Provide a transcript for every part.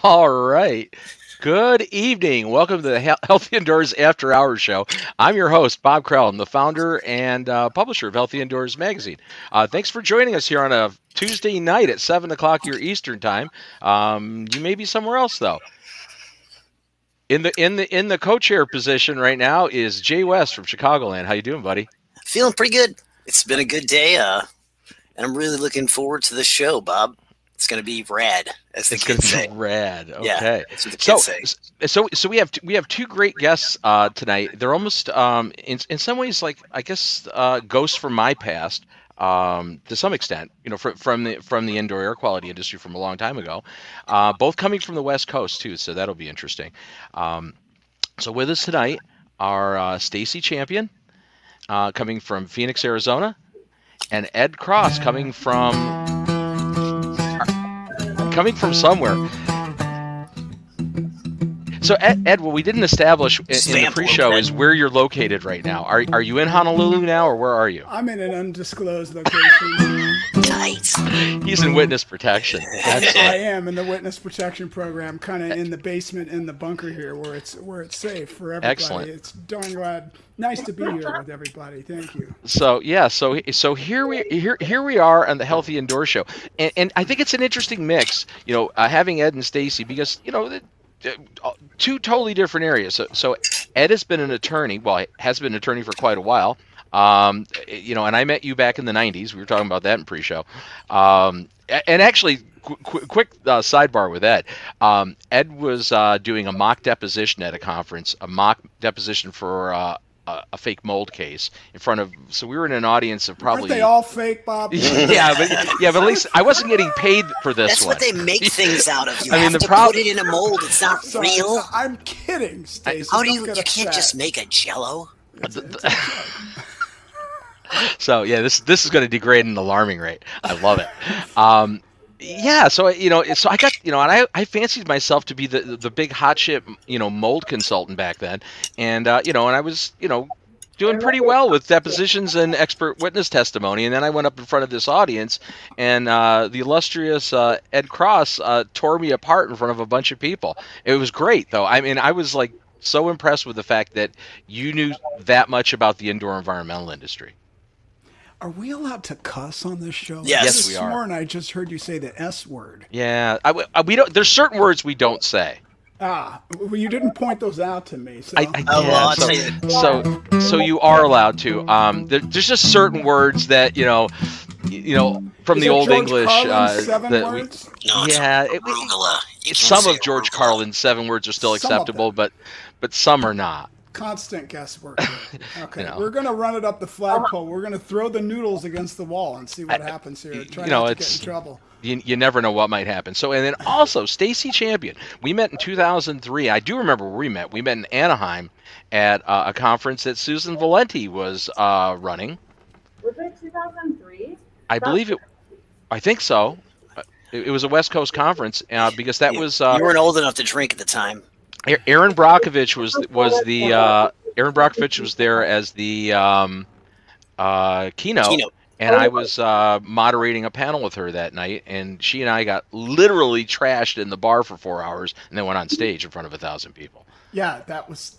All right. Good evening. Welcome to the Healthy Indoors After Hours Show. I'm your host, Bob Krell. I'm the founder and publisher of Healthy Indoors Magazine. Thanks for joining us here on a Tuesday night at 7 o'clock your Eastern time. You may be somewhere else, though. In the co-chair position right now is Jay West from Chicagoland. How you doing, buddy? Feeling pretty good. It's been a good day, and I'm really looking forward to the show, Bob. It's going to be rad, as the kids say. Rad. Okay. Yeah, that's what the kids say. So we have two great guests tonight. They're almost in some ways like, I guess, ghosts from my past to some extent. You know, from the indoor air quality industry from a long time ago. Both coming from the West Coast too, so that'll be interesting. So with us tonight are Stacey Champion, coming from Phoenix, Arizona, and Ed Cross coming from somewhere. So Ed, what we didn't establish in the pre-show is where you're located right now. Are you in Honolulu now, or where are you? I'm in an undisclosed location. Nice. He's in witness protection. I am in the witness protection program, kind of in the basement in the bunker here, where it's safe for everybody. Excellent. It's darn glad. Nice to be here with everybody. Thank you. So yeah, so here we are on the Healthy Indoor Show, and I think it's an interesting mix, you know, having Ed and Stacey, because you know, two totally different areas. So Ed has been an attorney, has been an attorney for quite a while. You know, and I met you back in the 90s. We were talking about that in pre-show. And actually, quick sidebar with Ed. Ed was doing a mock deposition at a conference, a mock deposition for a fake mold case in front of. So we were in an audience of probably. Aren't they all fake, Bob? yeah, but at least I wasn't getting paid for this. That's one. what they make things out of. You I mean, have the to put it in a mold. It's not real. I'm kidding, Stacey. How do you can't just make a Jello? So yeah, this is going to degrade at an alarming rate. I love it. Yeah, so you know, so I got, you know, and I fancied myself to be the big hot shit, you know, mold consultant back then, and you know, and I was, you know, doing pretty well with depositions and expert witness testimony, and then I went up in front of this audience, and the illustrious Ed Cross tore me apart in front of a bunch of people. It was great, though. I mean, I was like so impressed with the fact that you knew that much about the indoor environmental industry. Are we allowed to cuss on this show? Yes, we are. This morning I just heard you say the S word. Yeah, we don't. There's certain words we don't say. Well, you didn't point those out to me. So. I'll tell you. So you are allowed to. There's just certain words that you know from the Old George English. Carlin's 7 words? No, Yeah, some of George Carlin's 7 words are still acceptable, but some are not. Constant guesswork. Okay, You know. we're going to run it up the flagpole. We're going to throw the noodles against the wall and see what happens here. Try you know, not to it's- get in trouble. You never know what might happen. So, and then also Stacey Champion. We met in 2003. I do remember where we met. We met in Anaheim at a conference that Susan Valenti was running. Was it 2003? I think so. It was a West Coast conference because that was. You weren't old enough to drink at the time. Aaron Brockovich Aaron Brockovich was there as the keynote. And I was moderating a panel with her that night, and she and I got literally trashed in the bar for 4 hours, and then went on stage in front of 1,000 people. Yeah, that's.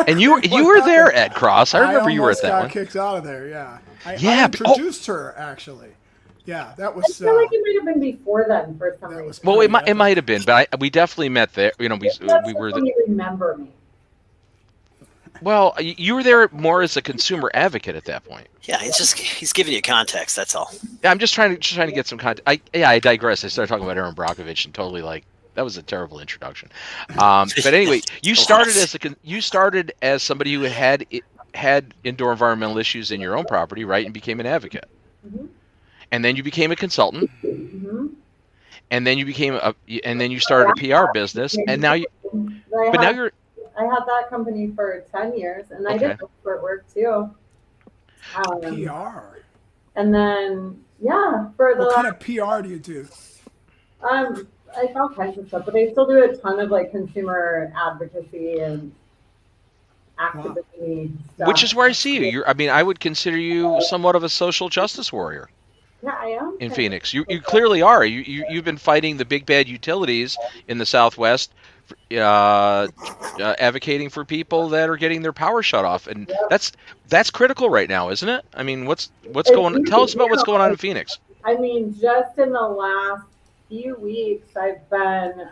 And you were there, Ed Cross. I remember you were at that one. I got kicked out of there. Yeah. I introduced her actually. Yeah, that was. I feel like it might have been before then for some reason. Well, it might have been, but we definitely met there. You know, we were. When you remember me. Well, you were there more as a consumer advocate at that point. Yeah, he's giving you context. That's all. Yeah, I'm just trying to get some context. I digress. I started talking about Aaron Brockovich and totally that was a terrible introduction. But anyway, you started as somebody who had indoor environmental issues in your own property, right, and became an advocate. Mm-hmm. And then you became a consultant. Mm-hmm. And then you started a PR business, and now you're. I had that company for 10 years, and I did expert work too. PR. And then, for the what kind of PR do you do? I all kinds of stuff, but I still do a ton of like consumer advocacy and activism stuff. Which is where I see you. I would consider you somewhat of a social justice warrior. Yeah, I am. in Phoenix. You clearly are. You've been fighting the big bad utilities in the Southwest, advocating for people that are getting their power shut off, and that's critical right now, isn't it? I mean, what's going? Tell us about what's going on in Phoenix. I mean, just in the last few weeks, I've been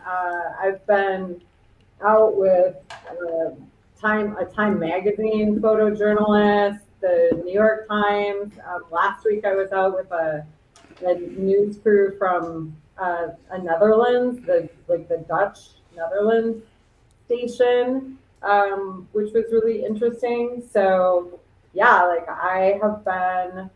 out with a Time magazine photojournalist, the New York Times. Last week, I was out with a news crew from Netherlands, the Dutch Netherlands station, which was really interesting. So yeah, like I have been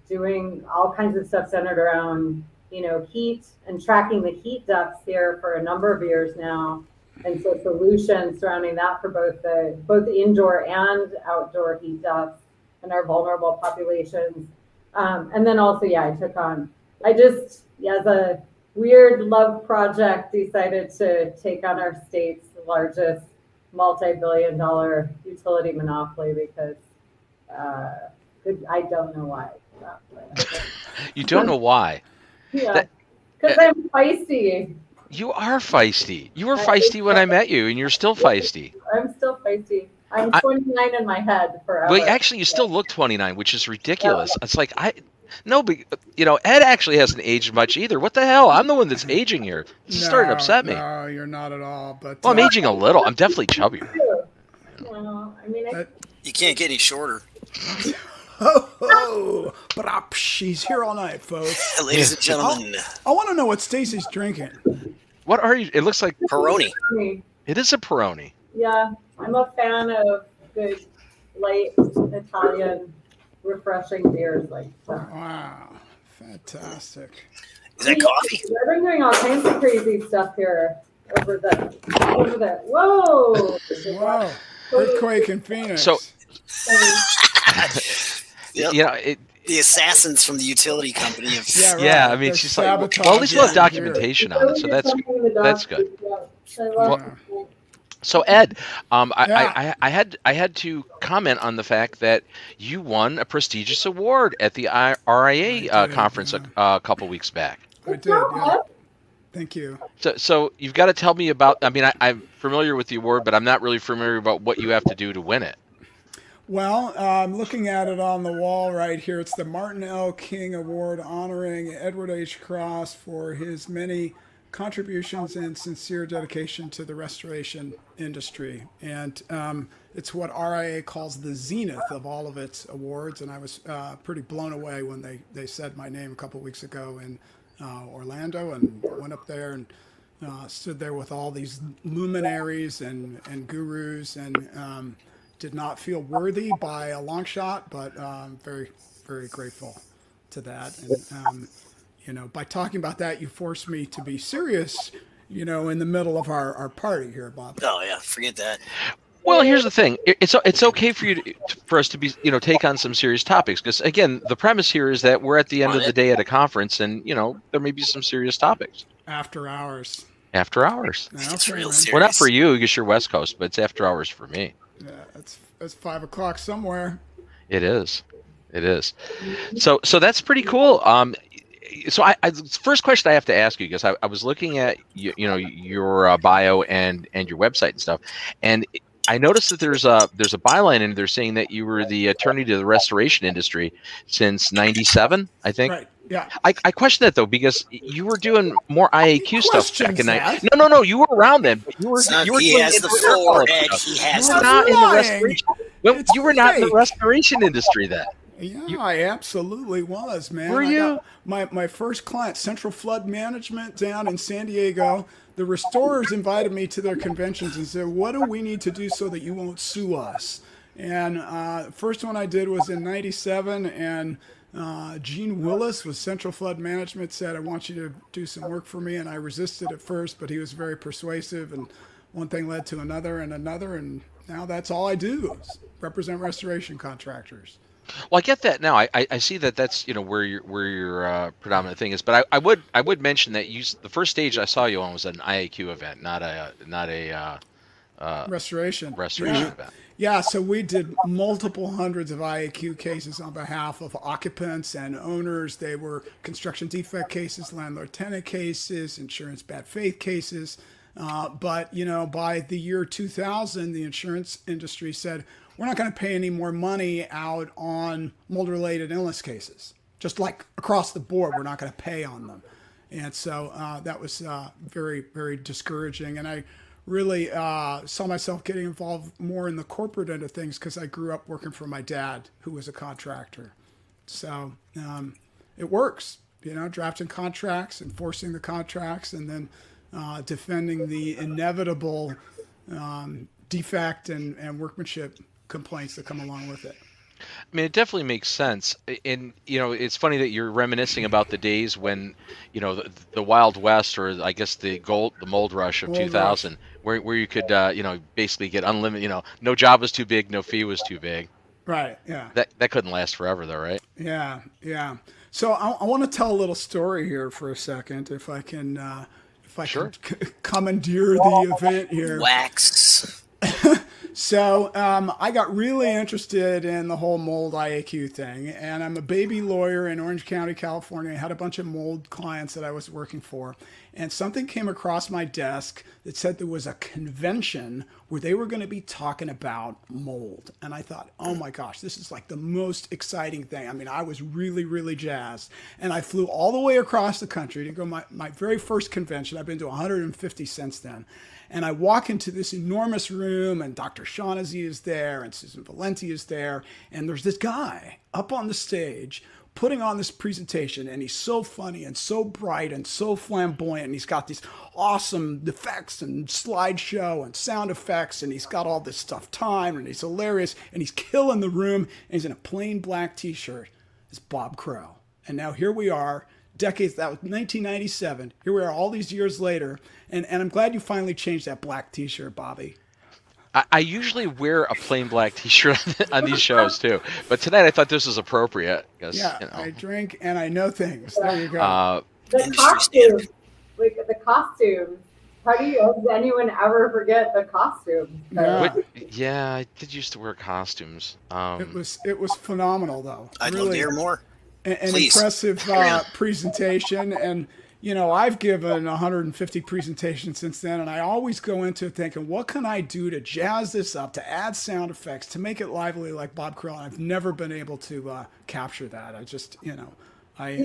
doing all kinds of stuff centered around, heat and tracking the heat deaths here for a number of years now. And so solutions surrounding that for both indoor and outdoor heat deaths and our vulnerable populations. And then also, I just, as a weird love project, decided to take on our state's largest multi-billion-dollar utility monopoly because I don't know why. You don't know why? Yeah, because I'm feisty. You are feisty. You were feisty when I met you, and you're still feisty. I'm still feisty. I'm 29 in my head forever. Well, actually, you still look 29, which is ridiculous. It's like but Ed actually hasn't aged much either. What the hell? I'm the one that's aging here. This is starting to upset me. No, you're not at all. But well, I'm aging a little. I'm definitely chubbier. Well, I mean, You can't get any shorter. But she's here all night, folks. Ladies and gentlemen. I want to know what Stacey's drinking. What are you? It looks like Peroni. It is a Peroni. Yeah, I'm a fan of good, light, Italian, refreshing beers like that. Wow, fantastic. Is that coffee? I've been doing all kinds of crazy stuff here over there. Whoa! Wow, earthquake in Phoenix. So, Yep. The assassins from the utility company have. Yeah, right. I mean, she's like, well, at least we'll have documentation on it, so that's good. So Ed, I had to comment on the fact that you won a prestigious award at the RIA conference a couple weeks back. I did. Yeah. Thank you. So you've got to tell me about. I mean, I'm familiar with the award, but I'm not really familiar about what you have to do to win it. Well, I'm looking at it on the wall right here. It's the Martin L. King Award honoring Edward H. Cross for his many contributions and sincere dedication to the restoration industry. And it's what RIA calls the zenith of all of its awards. And I was pretty blown away when they said my name a couple weeks ago in Orlando, and went up there and stood there with all these luminaries and gurus, and did not feel worthy by a long shot, but very, very grateful to that. And, by talking about that, you forced me to be serious, in the middle of our party here, Bob. Oh, yeah, forget that. Well, here's the thing. It's okay for us to be, take on some serious topics, because again, the premise here is that we're at the end of the day at a conference, and there may be some serious topics. After hours. After hours. It's real serious. Well, not for you, because you're West Coast, but it's after hours for me. Yeah, it's 5 o'clock somewhere. It is. So that's pretty cool. So first question I have to ask you, because I was looking at your bio and your website and stuff, and I noticed that there's a byline in there saying that you were the attorney to the restoration industry since '97, I think. Right. Yeah. I question that though, because you were doing more IAQ stuff back in that. No, you were around then. You were he doing has the floor, Ed. He has you were the not in the lying. restoration. Well, you were not in the restoration industry then. Yeah, I absolutely was, man. Were you? I got my first client, Central Flood Management, down in San Diego. The restorers invited me to their conventions and said, what do we need to do so that you won't sue us? And the first one I did was in '97, and Gene Willis with Central Flood Management said, I want you to do some work for me. And I resisted at first, but he was very persuasive, and one thing led to another, and now that's all I do, is represent restoration contractors. Well, I get that now. I see that that's where your predominant thing is. But I would mention that the first stage I saw you on was an IAQ event, not a restoration. restoration Yeah. event. Yeah, so we did multiple hundreds of IAQ cases on behalf of occupants and owners. They were construction defect cases, landlord-tenant cases, insurance bad faith cases. But, you know, by the year 2000, the insurance industry said, we're not going to pay any more money out on mold-related illness cases. Just like across the board, we're not going to pay on them. And so that was very, very discouraging. And I really saw myself getting involved more in the corporate end of things because I grew up working for my dad, who was a contractor. So it works, you know, drafting contracts, enforcing the contracts, and then defending the inevitable defect and workmanship complaints that come along with it. I mean, it definitely makes sense. And, you know, it's funny that you're reminiscing about the days when, you know, the Wild West, or I guess the mold rush of 2000, where you could, you know, basically get unlimited, you know, no job was too big, no fee was too big. Right. Yeah. That couldn't last forever, though, right? Yeah. Yeah. So I want to tell a little story here for a second, if I can, Sure. commandeer the event here. Wax. So I got really interested in the whole mold IAQ thing, and I'm a baby lawyer in Orange County, California. I had a bunch of mold clients that I was working for, and something came across my desk that said there was a convention where they were going to be talking about mold. And I thought, oh my gosh, this is like the most exciting thing. I mean, I was really, really jazzed. And I flew all the way across the country to go my very first convention. I've been to 150 since then. And I walk into this enormous room, and Dr. Shaughnessy is there, and Susan Valenti is there, and there's this guy up on the stage putting on this presentation, and he's so funny and so bright and so flamboyant, and he's got these awesome effects and slideshow and sound effects, and he's got all this stuff timed, and he's hilarious, and he's killing the room, and he's in a plain black t-shirt. It's Bob Krell. And now here we are, decades, that was 1997. Here we are all these years later, and I'm glad you finally changed that black t-shirt, Bobby. I usually wear a plain black t-shirt on these shows, too. But tonight I thought this was appropriate. Yeah, you know. I drink and I know things. There you go. The costumes, like the costumes. How does anyone ever forget the costumes? Yeah. I did used to wear costumes. It was phenomenal, though. I'd really, love to hear more. An Please. impressive presentation. And, you know, I've given 150 presentations since then, and I always go into it thinking, what can I do to jazz this up, to add sound effects, to make it lively like Bob Krell? And I've never been able to capture that. I just, you know, I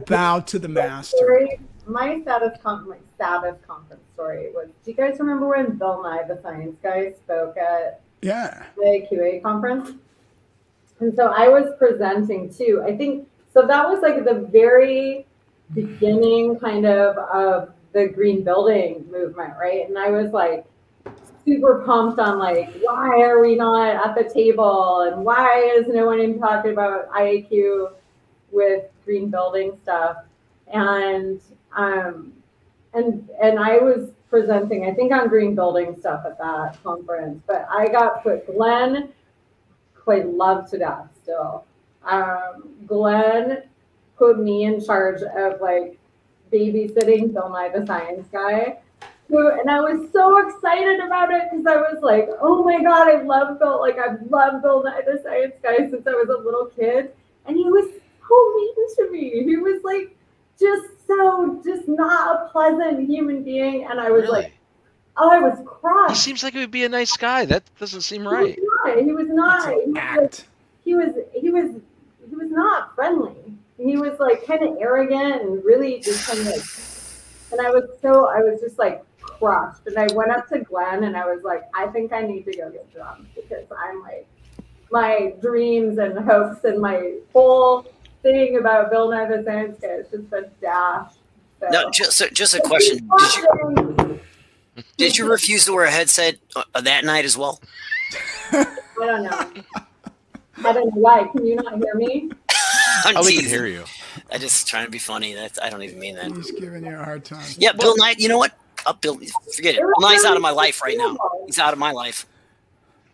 bowed to the master. My status conference story was, do you guys remember when Bill Nye, the science guy, spoke at the QA conference? And so I was presenting too. I think, so that was like the very beginning kind of the green building movement, right? And I was like super pumped on like, why are we not at the table? And why is no one even talking about IAQ with green building stuff? And I was presenting, I think, on green building stuff at that conference, but I got put, Glenn, who I love to death still. Glenn put me in charge of like babysitting Bill Nye the Science Guy. And I was so excited about it because I was like, oh my God, I've loved Bill Nye the Science Guy since I was a little kid. And he was so mean to me. He was like, just not a pleasant human being. And I was like, oh, I was crushed. He seems like he would be a nice guy. That doesn't seem right. He was not. He was not friendly. He was like kind of arrogant and really just kind of like, and I was just like crushed. And I went up to Glenn and I was like, I think I need to go get drunk because I'm like, my dreams and hopes and my whole thing about Bill Nye the Science Guy has just been dashed. So. No, just a question. Did you refuse to wear a headset that night as well? I don't know. I don't know why. Can you not hear me? We can hear you. I'm just trying to be funny. I don't even mean that. He's giving you a hard time. Yeah, Bill Nye. You know what? Forget it. Bill Nye's out of my life right now. He's out of my life.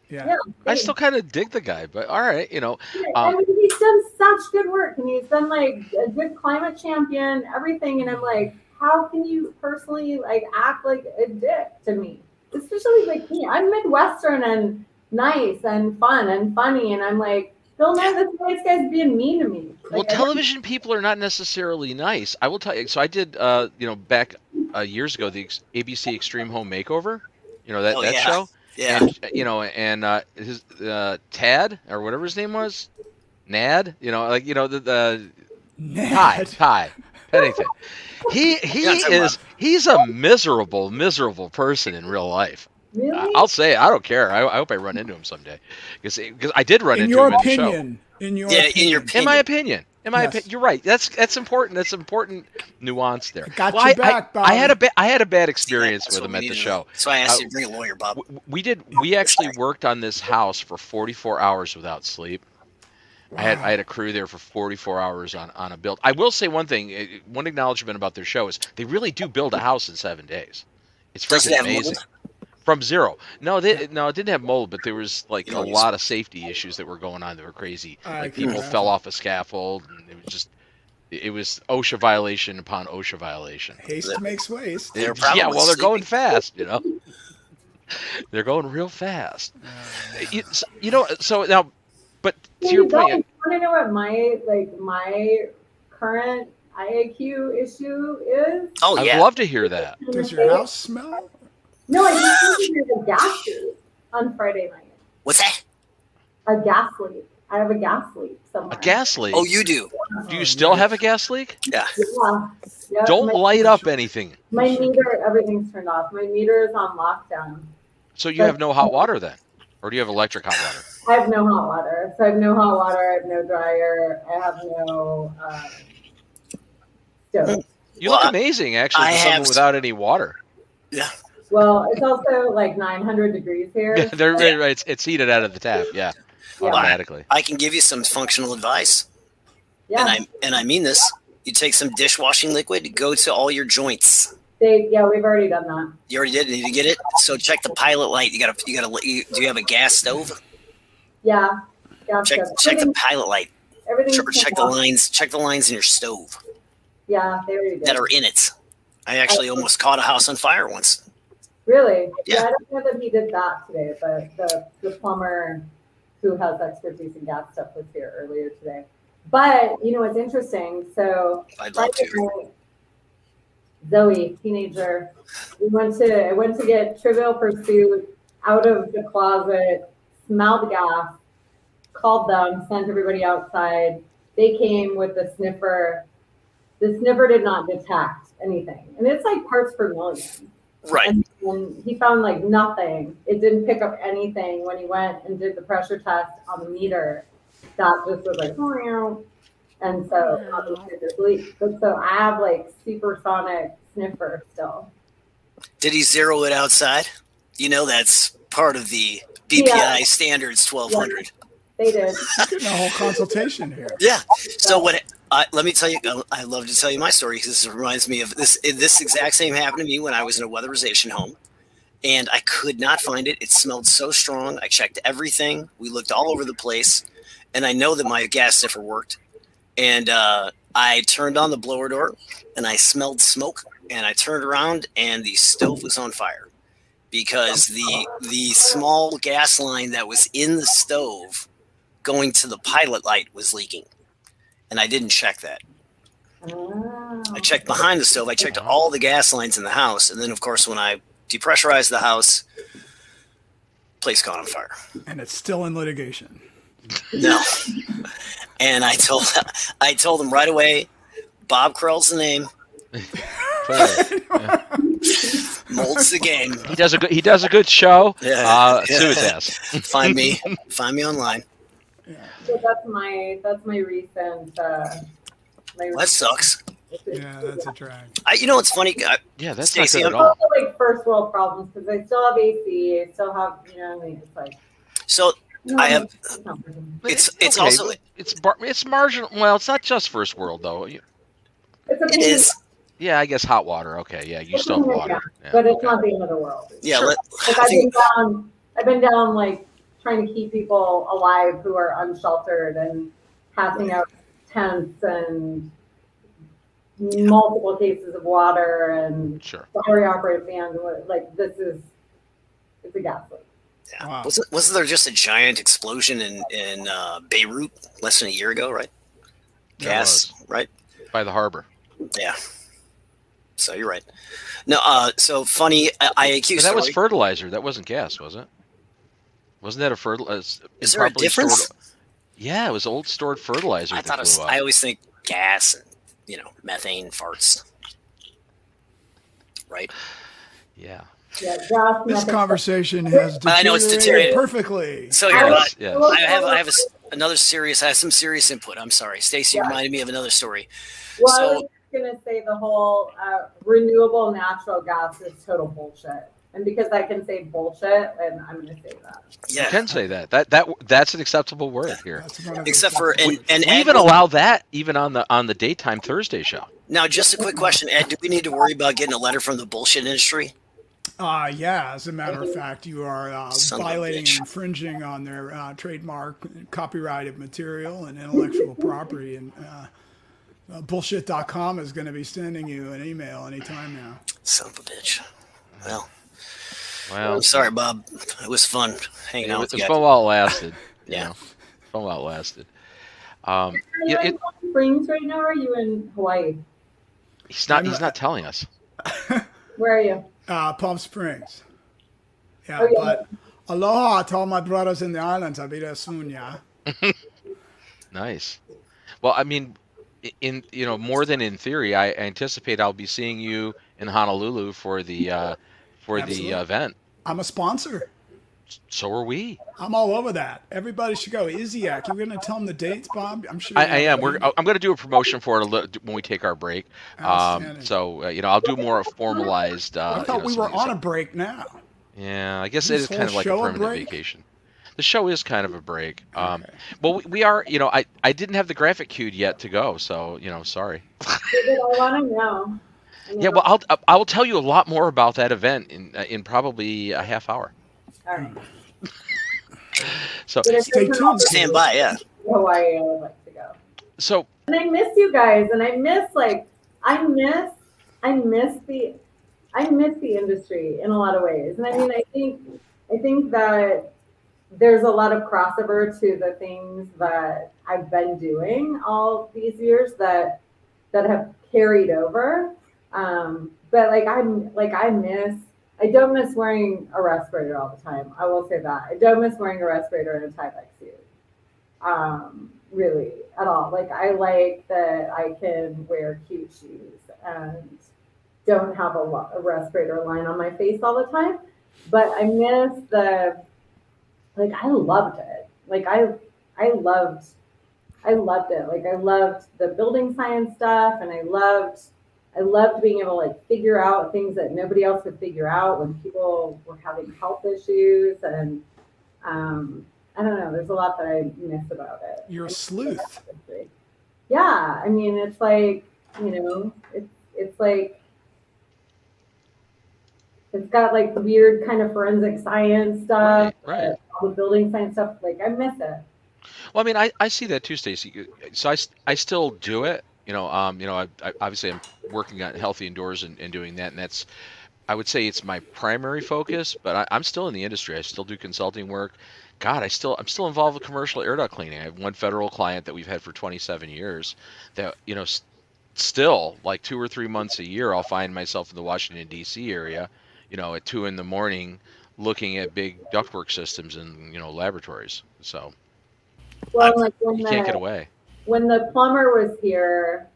Yeah. I still kind of dig the guy, but all right, you know. I mean, he's done such good work, and he's been like a good climate champion, everything. And I'm like, how can you personally like act like a dick to me? especially like me. I'm Midwestern and nice and fun and funny, and I'm like, Bill Nye, this guy's being mean to me. Well, television people are not necessarily nice. I will tell you. So I did, back years ago, the ABC Extreme Home Makeover. You know that show. Yeah. And his Tad or whatever his name was, Nad. The Ty Pennington. He's a miserable person in real life. Really? I'll say it, I don't care. I hope I run into him someday because I did run into him in the show. In your opinion. In my opinion. Yes. You're right. That's important. That's important nuance there. Got your back, Bob. I had a bad experience with him at the show. That's why I asked you to bring a lawyer, Bob. We actually worked on this house for 44 hours without sleep. Wow. I had a crew there for 44 hours on a build. I will say one thing. One acknowledgement about their show is they really do build a house in 7 days. It's freaking amazing. From zero. No, it didn't have mold, but there was like a lot of safety issues that were going on that were crazy. Like people fell off a scaffold, and it was OSHA violation upon OSHA violation. Haste makes waste. They're going fast, They're going real fast. So now, but to your point, want to know what my current IAQ issue is? Oh yeah, I'd love to hear that. Does your house smell? No, I just there's a gas leak on Friday night. What's that? A gas leak. I have a gas leak somewhere. A gas leak? Oh, you do? Do you still have a gas leak? Yeah. Yeah. Don't light up anything. My meter, everything's turned off. My meter is on lockdown. So you have no hot water then? Or do you have electric hot water? I have no hot water. So I have no hot water. I have no dryer. I have no stove. You look amazing, actually, for someone without any water. Yeah. Well, it's also like 900 degrees here. Yeah, right. It's heated out of the tap. Yeah, automatically. I can give you some functional advice. Yeah. And I mean this. You take some dishwashing liquid, go to all your joints. We've already done that. You already did? Did you get it? So check the pilot light. Do you have a gas stove? Yeah. Check the pilot light. Everything. Check the lines. Check the lines in your stove. Yeah, they already did. That are in it. I actually almost caught a house on fire once. Really? Yeah. I don't know that he did that today, but the plumber who has expertise in gas stuff was here earlier today. But it's interesting. So I'd love to. Zoe, teenager, I went to get Trivial Pursuit out of the closet, smelled gas, called them, sent everybody outside. They came with the sniffer. The sniffer did not detect anything. And it's like parts per million. Right. And he found like nothing. It didn't pick up anything when he went and did the pressure test on the meter. That just was like, oh, and so obviously there's leaks. But so I have like supersonic sniffer still. Did he zero it outside? That's part of the BPI standards 1200. Yeah, they did. Getting a whole consultation here. Yeah. So let me tell you, I love to tell you my story because this reminds me of this. This exact same happened to me when I was in a weatherization home, and I could not find it. It smelled so strong. I checked everything. We looked all over the place, and I know that my gas sniffer worked. And I turned on the blower door, and I smelled smoke. And I turned around, and the stove was on fire because the small gas line that was in the stove going to the pilot light was leaking. And I didn't check that. Oh. I checked behind the stove. I checked all the gas lines in the house. And then, of course, when I depressurized the house, place caught on fire. And it's still in litigation. No. And I told him right away, Bob Krell's the name. Molds the game. He does a good show. Yeah. Sue his ass. Find me online. So that's my recent. That sucks. Yeah, that's a drag. It's funny. That's Stacey, not good at all. Also like first world problems because I still have AC. I still have it's like. So I have. It's okay. also it's marginal. Well, it's not just first world though. It is. Yeah, I guess hot water. Okay, yeah, you still have water. Yeah, but it's not the end of the world. Yeah, sure. I've been down like trying to keep people alive who are unsheltered and passing out tents and multiple cases of water and battery operated fans. Like this is It's a gas leak. Yeah. Wow. Wasn't there just a giant explosion in Beirut less than a year ago, right? Gas, right? By the harbor. Yeah. So you're right. No, so funny IAQ But story. that was fertilizer. That wasn't gas, was it? Wasn't that a fertilizer? Is there a difference? Yeah, it was old stored fertilizer. I thought it was, I always think gas and, you know, methane farts. Right? Yeah. Yeah, gas This methane. conversation has I know it's deteriorated deteriorated. perfectly. So Yes, here, yes. I have another serious. I have some serious input. I'm sorry, Stacey reminded me of another story. Well, I So was going to say the whole renewable natural gas is total bullshit. And because I can say bullshit, and I'm going to say that. You yeah, can say that. That's an acceptable word here. That's one of except those for things. and We Ed, even allow that even on the daytime Thursday show. now just a quick question, Ed. Do we need to worry about getting a letter from the bullshit industry? Yeah, as a matter of fact, you are Son of a violating bitch. and infringing on their trademark, copyrighted material, and intellectual property. And bullshit.com is going to be sending you an email anytime now. Son of a bitch. Well, Well, I'm sorry, Bob. It was fun hanging it out was with you. fun while it lasted. You Yeah. know, fun while it lasted. Are you Yeah, in Palm Springs right now, or are you in Hawaii? he's not telling us. Where are you? Palm Springs. Yeah, Oh, yeah. but aloha to all my brothers in the islands. I'll be there soon, yeah. Nice. Well, I mean, in more than in theory, I anticipate I'll be seeing you in Honolulu for the Absolutely. event. I'm a sponsor. So are we. I'm all over that. Everybody should go. Iziak, you're going to tell them the dates, Bob? I'm sure. I am. I'm going to do a promotion for it when we take our break. Outstanding. So I'll do more formalized. I thought we some were of these- on a break now. Yeah, I guess it This is kind whole of like a show a permanent break? vacation. The show is kind of a break. Okay. Well, we are. I didn't have the graphic queued yet to go, so sorry. I want to know. Yeah, well, I will tell you a lot more about that event in probably a half hour. All right. So But if Stay there's an tuned. Stand by, yeah. opportunity to Hawaii, I would like to go. so And I miss you guys, and I miss the industry in a lot of ways. And I mean, I think that there's a lot of crossover to the things that I've been doing all these years that have carried over. But I don't miss wearing a respirator all the time. I will say that. I don't miss wearing a respirator in a tie-back suit. Really, at all. Like, I like that I can wear cute shoes and don't have a respirator line on my face all the time. But I miss I loved it. Like, I loved it. Like, I loved the building science stuff, and I loved being able to like figure out things that nobody else could figure out when people were having health issues. And I don't know, there's a lot that I miss about it. You're a sleuth. Yeah, I mean, it's like, it's like, it's got like weird kind of forensic science stuff, Right. all the building science stuff. Like, I miss it. Well, I mean, I see that too, Stacey. So I still do it. I obviously I'm working on healthy indoors and doing that, and that's, I would say it's my primary focus. But I'm still in the industry. I still do consulting work. God, I'm still involved with commercial air duct cleaning. I have one federal client that we've had for 27 years. That still like 2 or 3 months a year, I'll find myself in the Washington D.C. area, at 2 a.m, looking at big ductwork systems in laboratories. So Well, like you can't get away. when the plumber was here,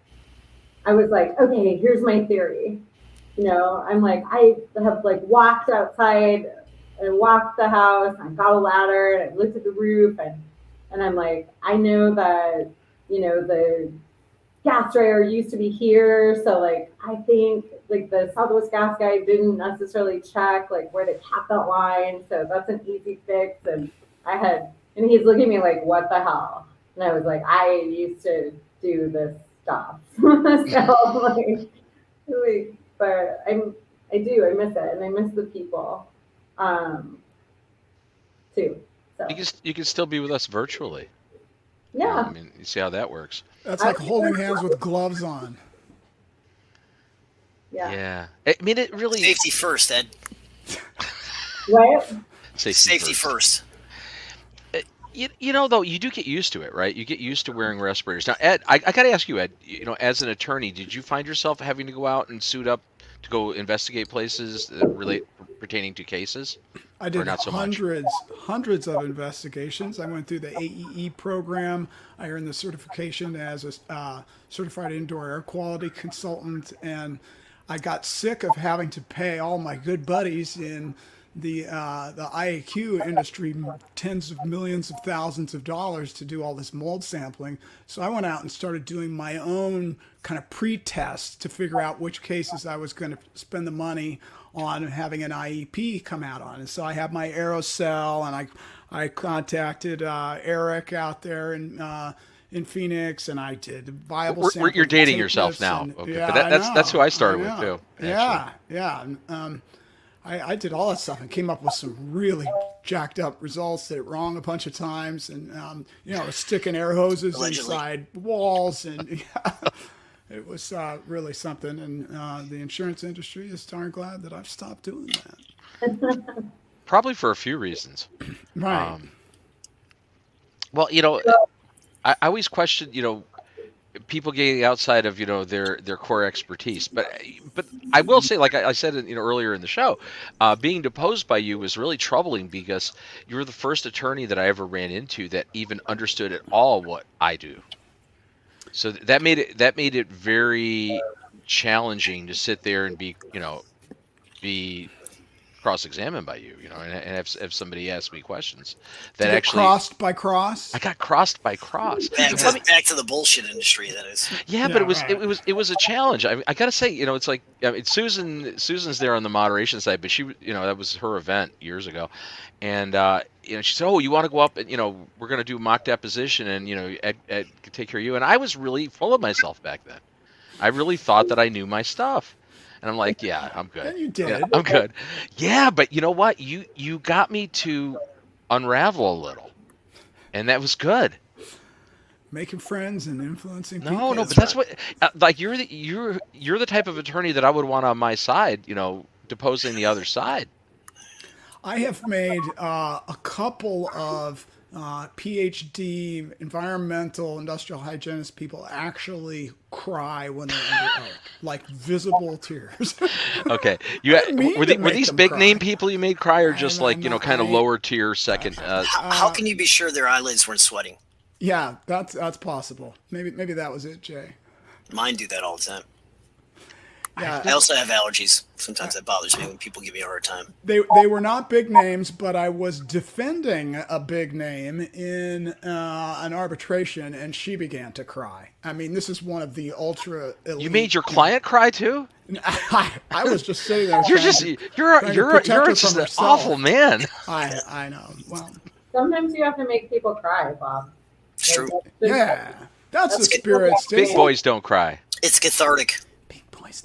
I was like, okay, here's my theory. I'm like, I have like walked outside and walked the house, and I got a ladder, and I looked at the roof, and I'm like, I know that, the gas dryer used to be here. So like, I think like the Southwest gas guy didn't necessarily check like where to cap that line. So that's an easy fix. And he's looking at me like, what the hell? And I was like, I used to do this stuff. So like, really, but I miss it, and I miss the people, too. So You can still be with us virtually. yeah, I mean, you see how that works. That's like holding hands with gloves on. yeah. Yeah. I mean, it really. Safety first, Ed. Right? Safety first. You know, though, you do get used to it, right? You get used to wearing respirators. Now, Ed, I got to ask you, Ed, you know, as an attorney, did you find yourself having to go out and suit up to go investigate places that relate pertaining to cases? I did not so much? hundreds of investigations. I went through the AEE program. I earned the certification as a certified indoor air quality consultant, and I got sick of having to pay all my good buddies in the IAQ industry tens of millions of thousands of dollars to do all this mold sampling. So I went out and started doing my own kind of pre-test to figure out which cases I was going to spend the money on having an IEP come out on. And so I have my aerosol, and I contacted Eric out there in Phoenix, and I did viable sampling. You're dating yourself now. Okay. Yeah, but that's who I started with too. Yeah, yeah. I did all that stuff and came up with some really jacked up results. Did it wrong a bunch of times, and you know, sticking air hoses inside walls, and it was really something. And the insurance industry is darn glad that I've stopped doing that. Probably for a few reasons. Right. Well, you know, I always question, you know, people getting outside of, you know, their core expertise, but I will say, like I said, you know, earlier in the show, being deposed by you was really troubling because you were the first attorney that I ever ran into that even understood at all what I do. So that made it very challenging to sit there and be cross-examined by you, you know, and have somebody ask me questions that actually crossed by cross. I got crossed by cross. Back to the bullshit industry, that is. Yeah, but it was a challenge. I got to say, you know, it's like, I mean, Susan's there on the moderation side, but she, you know, that was her event years ago, and you know, she said, "Oh, you want to go up and, you know, we're going to do mock deposition, and, you know, Ed can take care of you." And I was really full of myself back then. I really thought that I knew my stuff. And I'm like, yeah, I'm good. And you did. Yeah, I'm good. Yeah, but you know what? You got me to unravel a little, and that was good. Making friends and influencing people. No, but that's what. Like you're the type of attorney that I would want on my side. You know, deposing the other side. I have made a couple of PhD environmental industrial hygienist people actually cry when they're under oath, like visible tears. Okay, were these big name people you made cry, or just like, you know, kind of lower tier second? How can you be sure their eyelids weren't sweating? Yeah, that's possible. Maybe that was it, Jay. Mine do that all the time. Yeah. I also have allergies. Sometimes that bothers me when people give me a hard time. They were not big names, but I was defending a big name in an arbitration, and she began to cry. I mean, this is one of the ultra elite. You made your client cry too? I was just sitting there. You're just an awful man. I know. Well, sometimes you have to make people cry, Bob. It's true. Yeah, that's the spirit. Big boys don't cry. It's cathartic.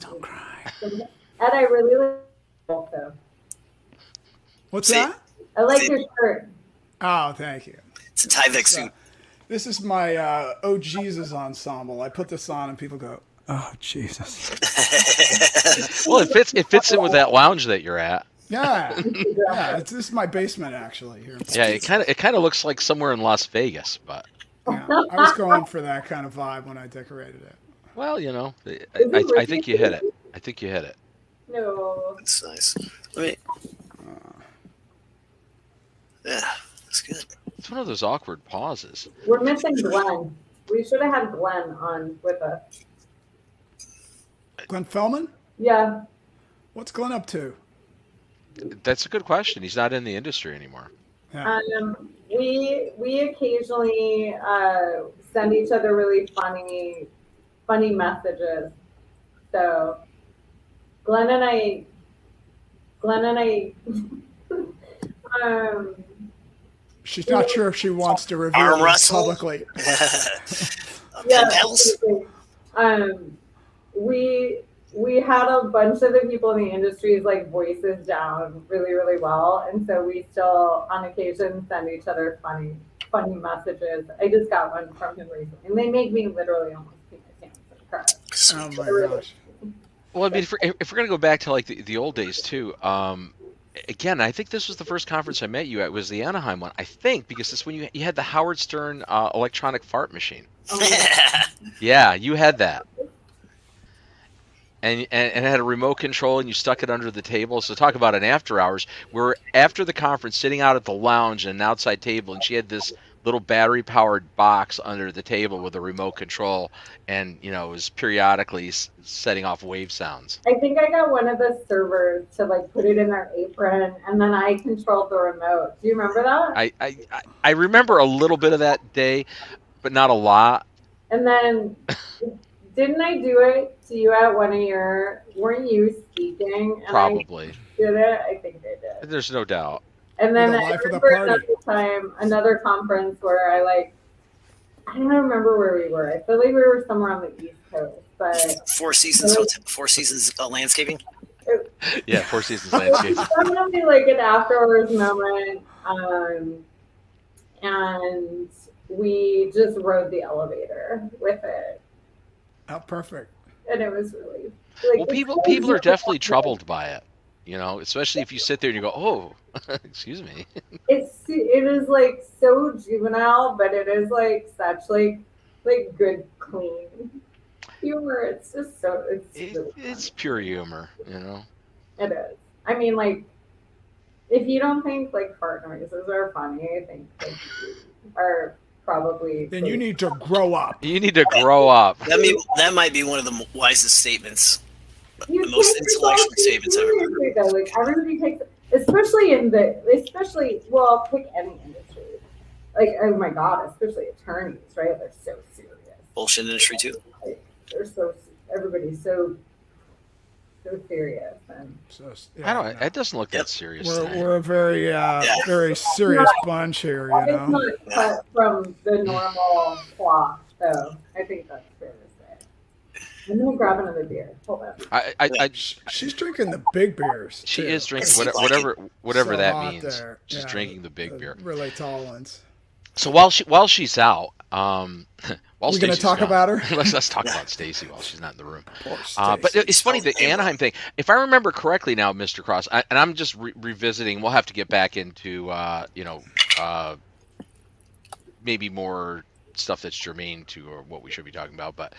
Don't cry. And I really like also. What's that? I like your shirt. Oh, thank you. It's a Tyvek suit. This is my Oh Jesus ensemble. I put this on and people go, "Oh Jesus." Well, it fits in with that lounge that you're at. Yeah. This is my basement actually here. Yeah, it kind of looks like somewhere in Las Vegas, but yeah, I was going for that kind of vibe when I decorated it. Well, you know, I think you hit it. I think you hit it. No. That's nice. Yeah, that's good. It's one of those awkward pauses. We're missing Glenn. We should have had Glenn on with us. Glenn Fellman? Yeah. What's Glenn up to? That's a good question. He's not in the industry anymore. Yeah. We occasionally send each other really funny messages. So Glenn and I she's not sure if she wants to reveal this publicly. We had a bunch of the people in the industry's like voices down really, really well, and so we still on occasion send each other funny messages. I just got one from him recently, and they make me literally almost pee my pants and cry. Oh my gosh. Well, I mean, if we're gonna go back to like the old days too, again, I think this was the first conference I met you at, was the Anaheim one. I think because this when you had the Howard Stern electronic fart machine. Yeah, you had that. And it had a remote control, and you stuck it under the table. So talk about an after hours. We're after the conference, sitting out at the lounge and an outside table, and she had this little battery powered box under the table with a remote control, and it was periodically setting off wave sounds. I think I got one of the servers to like put it in their apron, and then I controlled the remote. Do you remember that? I remember a little bit of that day, but not a lot. And then didn't I do it to you at one of your? Weren't you speaking? And Probably. I did it. I think I did. There's no doubt. And then The I life of the remember party. another time, another conference where I don't remember where we were. I feel like we were somewhere on the East Coast, but Four Seasons Hotel, Four Seasons Landscaping. Yeah, Four Seasons Landscaping. It's definitely like an afterwards moment, and we just rode the elevator with it, Oh, perfect. and it was really Well, people are definitely troubled by it, especially if you sit there and you go, "Oh, excuse me." it is like so juvenile, but it is like such like good clean humor. It's just so really It's pure humor, It is. I mean, like, if you don't think like fart noises are funny, I think like you are probably. Then you need to grow up. You need to grow up. That might be one of the wisest statements, You the most take intellectual yourself statements I've ever heard. seriously, though. Like everybody takes, well, pick any industry. Like, oh my god, especially attorneys, right? They're so serious. Bullshit industry too. Like, everybody's so serious, and So, I don't. It doesn't look that serious. We're a very very serious bunch here, it's not cut from the normal cloth. So I think that's fair to say. I'm gonna grab another beer. Hold on. She's drinking the big beers. She too. is drinking Seems like whatever So that hot means. there. She's Yeah, drinking the big beer. Really tall ones. So while she's out, while We're going to Stacey's talk gone, about her. let's talk about Stacey while she's not in the room. Poor But Stacey. it's funny, the Anaheim thing. If I remember correctly now, Mr. Cross, and I'm just revisiting. We'll have to get back into maybe more stuff that's germane to or what we should be talking about. But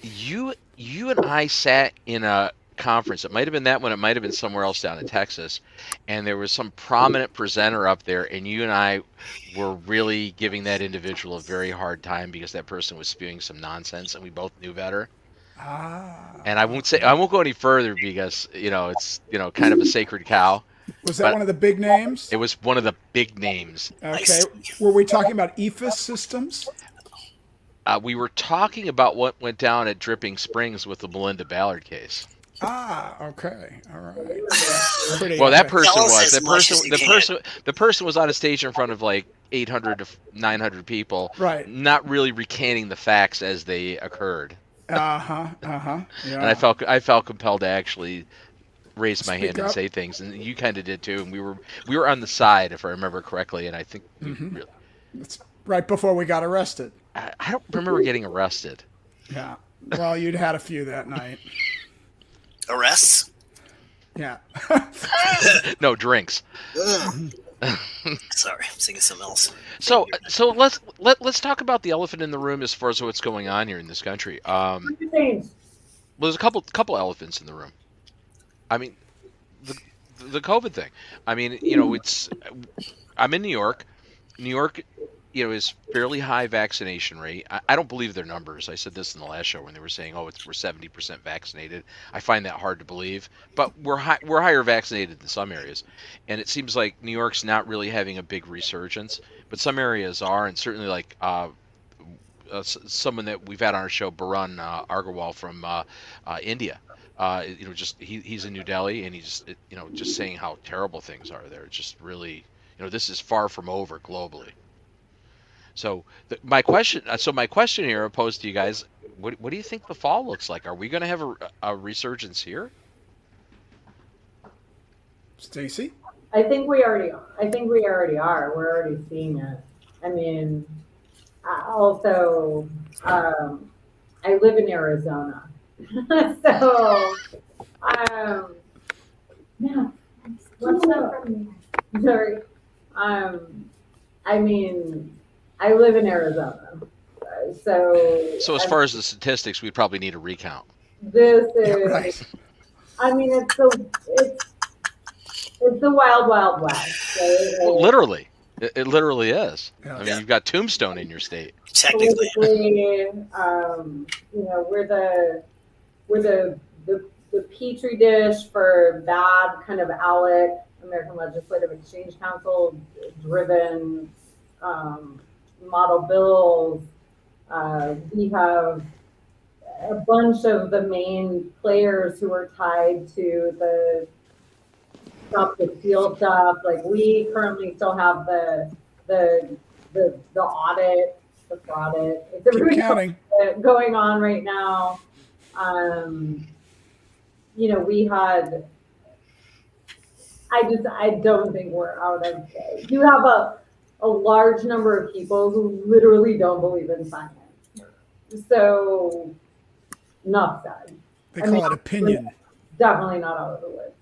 you and I sat in a conference. It might have been that one. It might have been somewhere else down in Texas, and there was some prominent presenter up there, and you and I were really giving that individual a very hard time because that person was spewing some nonsense, and we both knew better. And I won't go any further because it's kind of a sacred cow. Was that one of the big names? It was one of the big names. Okay. Were we talking about EFIS systems? We were talking about what went down at Dripping Springs with the Melinda Ballard case. Okay. All right. Pretty Well, that epic. person Tell us was as much as you can. the person was on a stage in front of like 800 to 900 people, Right. not really recanting the facts as they occurred. Yeah. And I felt compelled to actually raise my hand and up. say things, and you kind of did too. And we were on the side, if I remember correctly, and I think really, It's right before we got arrested. I don't remember getting arrested. Yeah. Well, you'd had a few that night. Arrests? Yeah. No drinks. Sorry, I'm thinking something else. So let's talk about the elephant in the room as far as what's going on here in this country. Well, there's a couple elephants in the room. I mean, the COVID thing. I mean, I'm in New York. New York, is fairly high vaccination rate. I don't believe their numbers. I said this in the last show when they were saying, "Oh, we're 70% vaccinated." I find that hard to believe, but we're higher vaccinated than some areas, and it seems like New York's not really having a big resurgence, but some areas are, and certainly like someone that we've had on our show, Barun Agarwal from India. He's in New Delhi, and he's just saying how terrible things are there. It's just really, this is far from over globally. So my question here, posed to you guys, what do you think the fall looks like? Are we going to have a resurgence here? Stacey? I think we already are. We're already seeing it. I mean, also, I live in Arizona, so yeah, What's that from? Sorry. I mean, I live in Arizona, So as far as the statistics, we'd probably need a recount. this is. Right. I mean, it's the wild, wild west. Right? Well, literally, it literally is. Yeah. I mean, you've got Tombstone in your state. Technically, we're the petri dish for bad kind of ALEC, American Legislative Exchange Council driven model bills. We have a bunch of the main players who are tied to the stuff, the steel stuff. Like we currently still have the audit, the fraud it. It's a Keep counting. going on right now. We had. I don't think we're out of it. You have a large number of people who literally don't believe in science. So, enough said. They call it opinion. Definitely not out of the woods.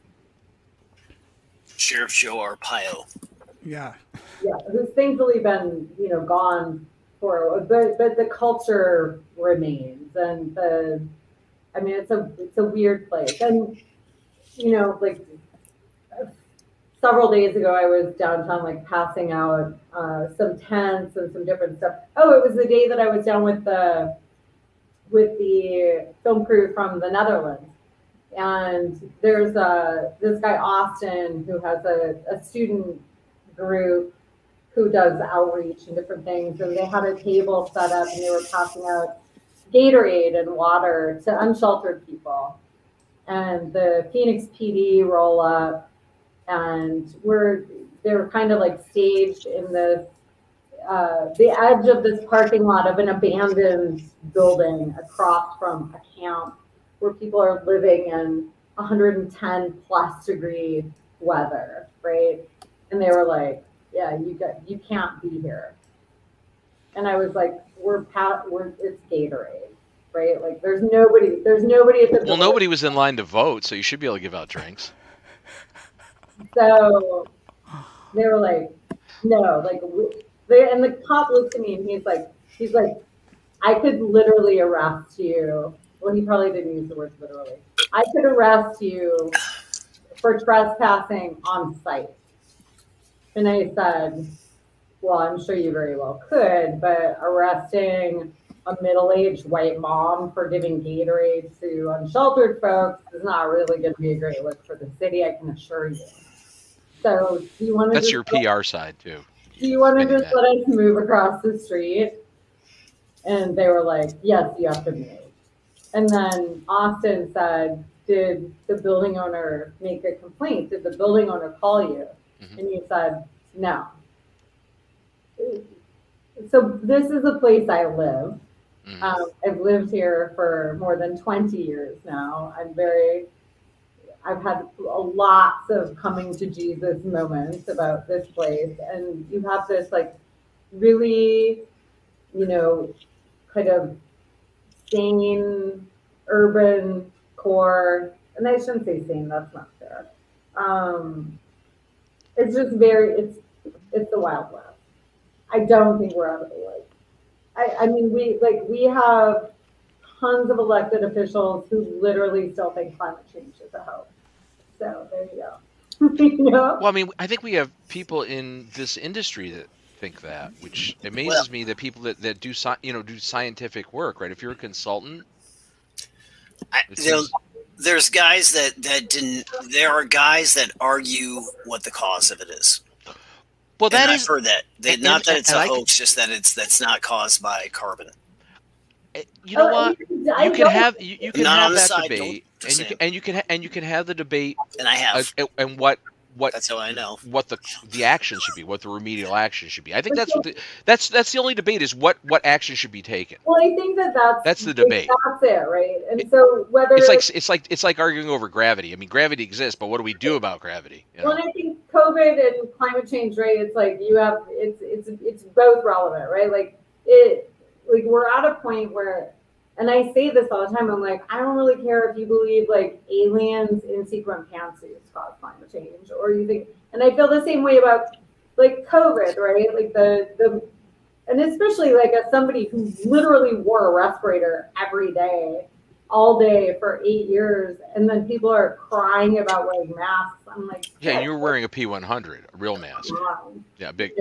Sheriff Joe Arpaio. Yeah. Yeah, who's thankfully been, gone for, but the culture remains, and it's a weird place, and like several days ago, I was downtown, like passing out some tents and some different stuff. Oh, it was the day that I was down with the film crew from the Netherlands. And there's this guy, Austin, who has a student group who does outreach and different things. And they had a table set up and they were passing out Gatorade and water to unsheltered people. And the Phoenix PD roll up, and they were kind of like staged in the edge of this parking lot of an abandoned building across from a camp where people are living in 110 plus degree weather, right? And they were like, "Yeah, you can't be here." And I was like, it's Gatorade, right? Like there's nobody at the Well, nobody was in line to vote, so you should be able to give out drinks. So they were like, "No," and the cop looked at me and he's like, "I could literally arrest you." Well, he probably didn't use the word literally. "I could arrest you for trespassing on site." And I said, "Well, I'm sure you very well could, but arresting a middle-aged white mom for giving Gatorade to unsheltered folks is not really going to be a great look for the city, I can assure you. So do you want to That's your PR side, too. Do you want to just let us move across the street?" And they were like, "Yes, you have to move." And then Austin said, "Did the building owner make a complaint? Did the building owner call you?" Mm-hmm. And you said, "No." So this is a place I live. Mm-hmm. I've lived here for more than 20 years now. I've had lots of coming to Jesus moments about this place. And you have this like really, kind of sane urban core. And I shouldn't say sane, that's not fair. It's just it's the Wild West. I don't think we're out of the woods. I mean, we have tons of elected officials who literally still think climate change is a hoax. So there you go. Well, I mean, I think we have people in this industry that think that, which amazes me that people that do scientific work, right? If you're a consultant, there's guys that didn't. There are guys that argue what the cause of it is. Well, I've heard that. Not that it's a hoax, just that that's not caused by carbon. You know what? You can have that debate, and you can have the debate. And I have. And what that's how I know what the action should be, what the remedial action should be. I think that's the only debate is what action should be taken. Well, I think that's the debate. That's it, right? And so whether it's like arguing over gravity. I mean, gravity exists, but what do we do about gravity? Well, and I think COVID and climate change, right? It's like it's both relevant, right? Like we're at a point where And I say this all the time. I'm like, I don't really care if you believe like aliens in sequin pantsuits cause climate change, or you think. And I feel the same way about like COVID, right? Like and especially like as somebody who literally wore a respirator every day, all day for 8 years, and then people are crying about wearing masks. I'm like, Yeah, and you were wearing a P100, a real mask. Yeah, big,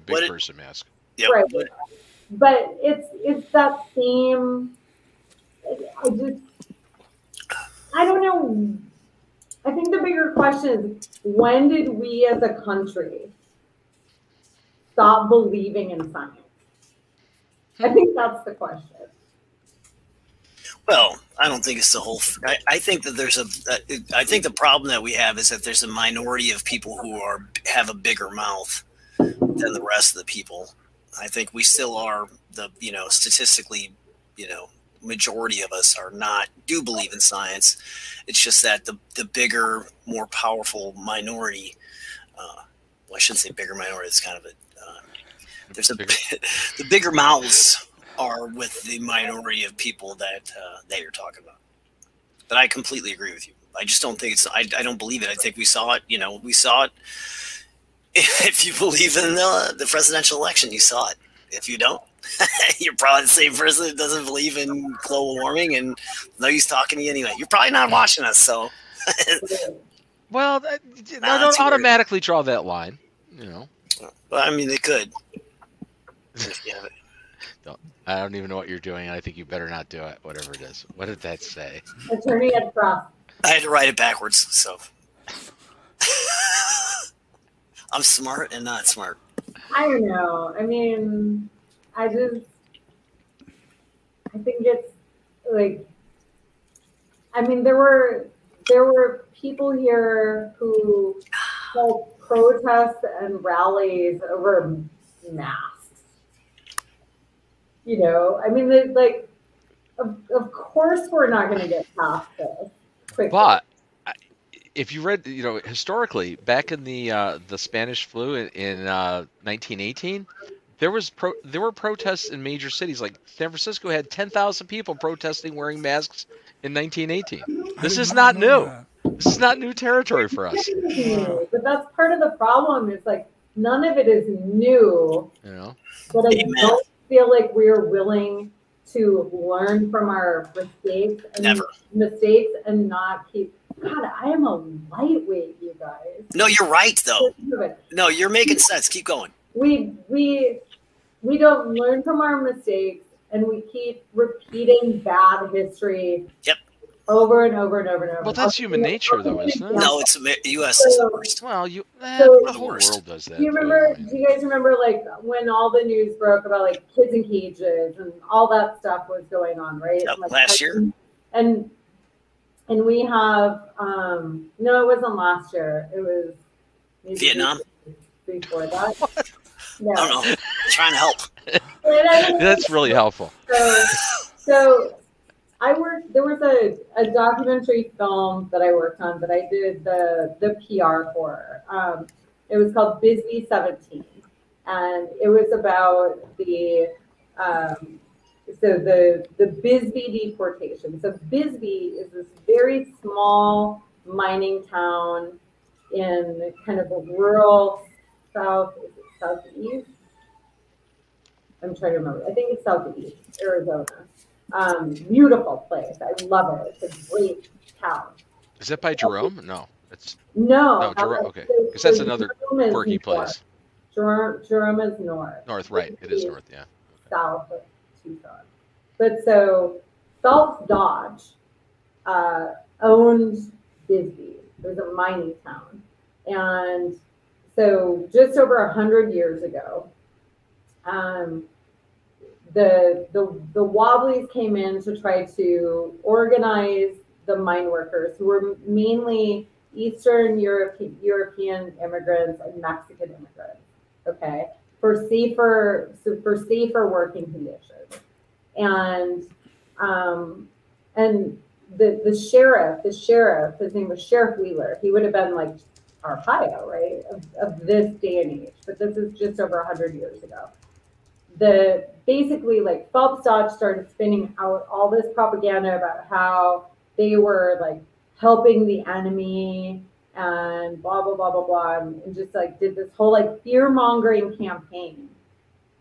big person mask. Yep. Right. But it's that same. I don't know. I think the bigger question is, when did we as a country stop believing in science? I think that's the question. Well, I don't think it's the whole. I think that there's I think the problem that we have is that there's a minority of people who have a bigger mouth than the rest of the people. I think we still are statistically, majority of us do believe in science. It's just that the bigger, more powerful minority. Well, I shouldn't say bigger minority. It's kind of the bigger mouths are with the minority of people that you're talking about. But I completely agree with you. I just don't think I don't believe it. I think we saw it. We saw it. If you believe in the presidential election, you saw it. If you don't, you're probably the same person that doesn't believe in global warming and no use talking to you anyway. You're probably not watching us, so. Well, don't automatically draw that line. Well, I mean, they could. I don't even know what you're doing. I think you better not do it, whatever it is. What did that say? Attorney at Cross. I had to write it backwards, so. I'm smart and not smart. I don't know. I mean, I think it's like, I mean, there were people here who held protests and rallies over masks. I mean, like, of course we're not going to get past this quickly. But if you read, historically, back in the Spanish flu in 1918, there were protests in major cities. Like San Francisco had 10,000 people protesting wearing masks in 1918. This is not new. This is not new territory for us. But that's part of the problem. It's like none of it is new. But I don't feel like we are willing to learn from our mistakes and not keep. God, I am a lightweight, you guys. No, you're right, though. No, you're making sense. Keep going. We don't learn from our mistakes, and we keep repeating bad history. Yep. Over and over and over and over. Well, that's human nature, though, isn't it? No, it's U.S. is the worst. Well, the whole world does that. Do you guys remember, like, when all the news broke about, like, kids in cages and all that stuff was going on, right? Yep, like, last year. And we have, no, it wasn't last year. It was maybe Vietnam. Before that. No. I don't know. I'm trying to help. That's really helpful. So there was a documentary film that I worked on that I did the PR for. It was called Bisbee 17. And it was about the Bisbee deportation. So Bisbee is this very small mining town in kind of a rural southeast. I'm trying to remember. I think it's southeast Arizona. Beautiful place. I love it. It's a great town. Is that by Jerome? No, it's no. Jerome. Okay, because that's another quirky place. Jerome is north. North, right? It is north. Yeah. Okay. South of Tucson. But so Phelps Dodge owned Bisbee. It was a mining town, and so just over 100 years ago, the Wobblies came in to try to organize the mine workers, who were mainly Eastern European immigrants and Mexican immigrants. Okay, for safer working conditions, and the sheriff, his name was Sheriff Wheeler. He would have been like Arpaio, right, of this day and age, but this is just over 100 years ago. the basically like Phelps Dodge started spinning out all this propaganda about how they were like helping the enemy and blah blah blah blah blah, and just like did this whole like fear mongering campaign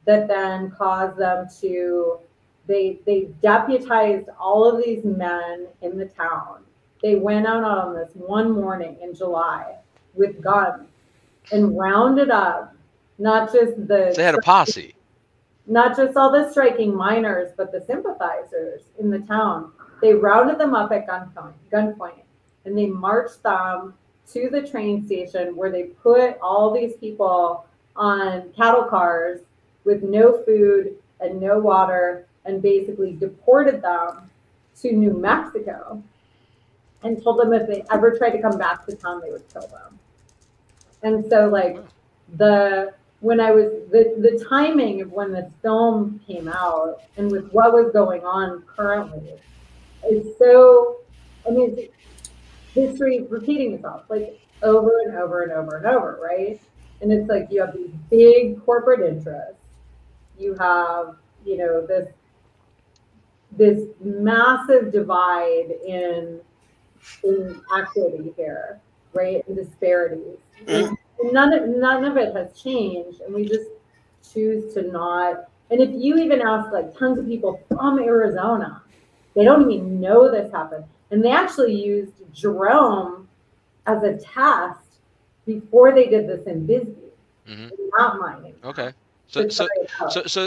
that then caused them to they deputized all of these men in the town. They went out on this one morning in July with guns and rounded up not just So they had a posse. not just all the striking miners, but the sympathizers in the town. They rounded them up at gunpoint, and they marched them to the train station where they put all these people on cattle cars with no food and no water, and basically deported them to New Mexico and told them if they ever tried to come back to town, they would kill them. And so like the timing of when this film came out and with what was going on currently is so, I mean, history repeating itself like over and over and over and over, right? And it's like you have these big corporate interests. You have, you know, this massive divide in equity here, right? And disparities. And none of it has changed, and we just choose to not. And if you even ask like tons of people from Arizona, they don't even know this happened. And they actually used Jerome as a test before they did this in Bisbee, not mining. Okay. So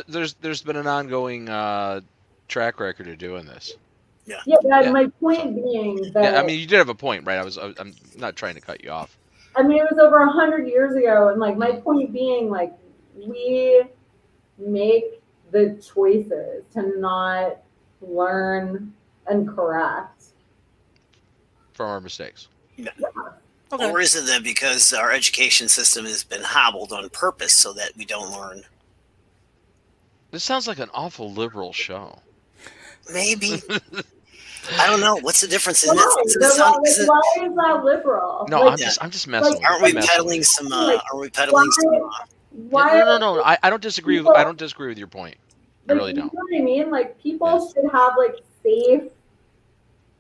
there's been an ongoing track record of doing this. Yeah. Yeah. My point being that. Yeah, I mean, you did have a point, right? I'm not trying to cut you off. I mean, it was over 100 years ago, and like my point being, like we make the choices to not learn and correct from our mistakes. Yeah. Okay. Or is it that because our education system has been hobbled on purpose so that we don't learn? This sounds like an awful liberal show. Maybe. I don't know. What's the difference in this? Why is that liberal? No, like, I'm just messing. Like, aren't we peddling some? Are we peddling some? No. I don't disagree. I don't disagree with your point. I really don't. You know what I mean? Like people should have like safe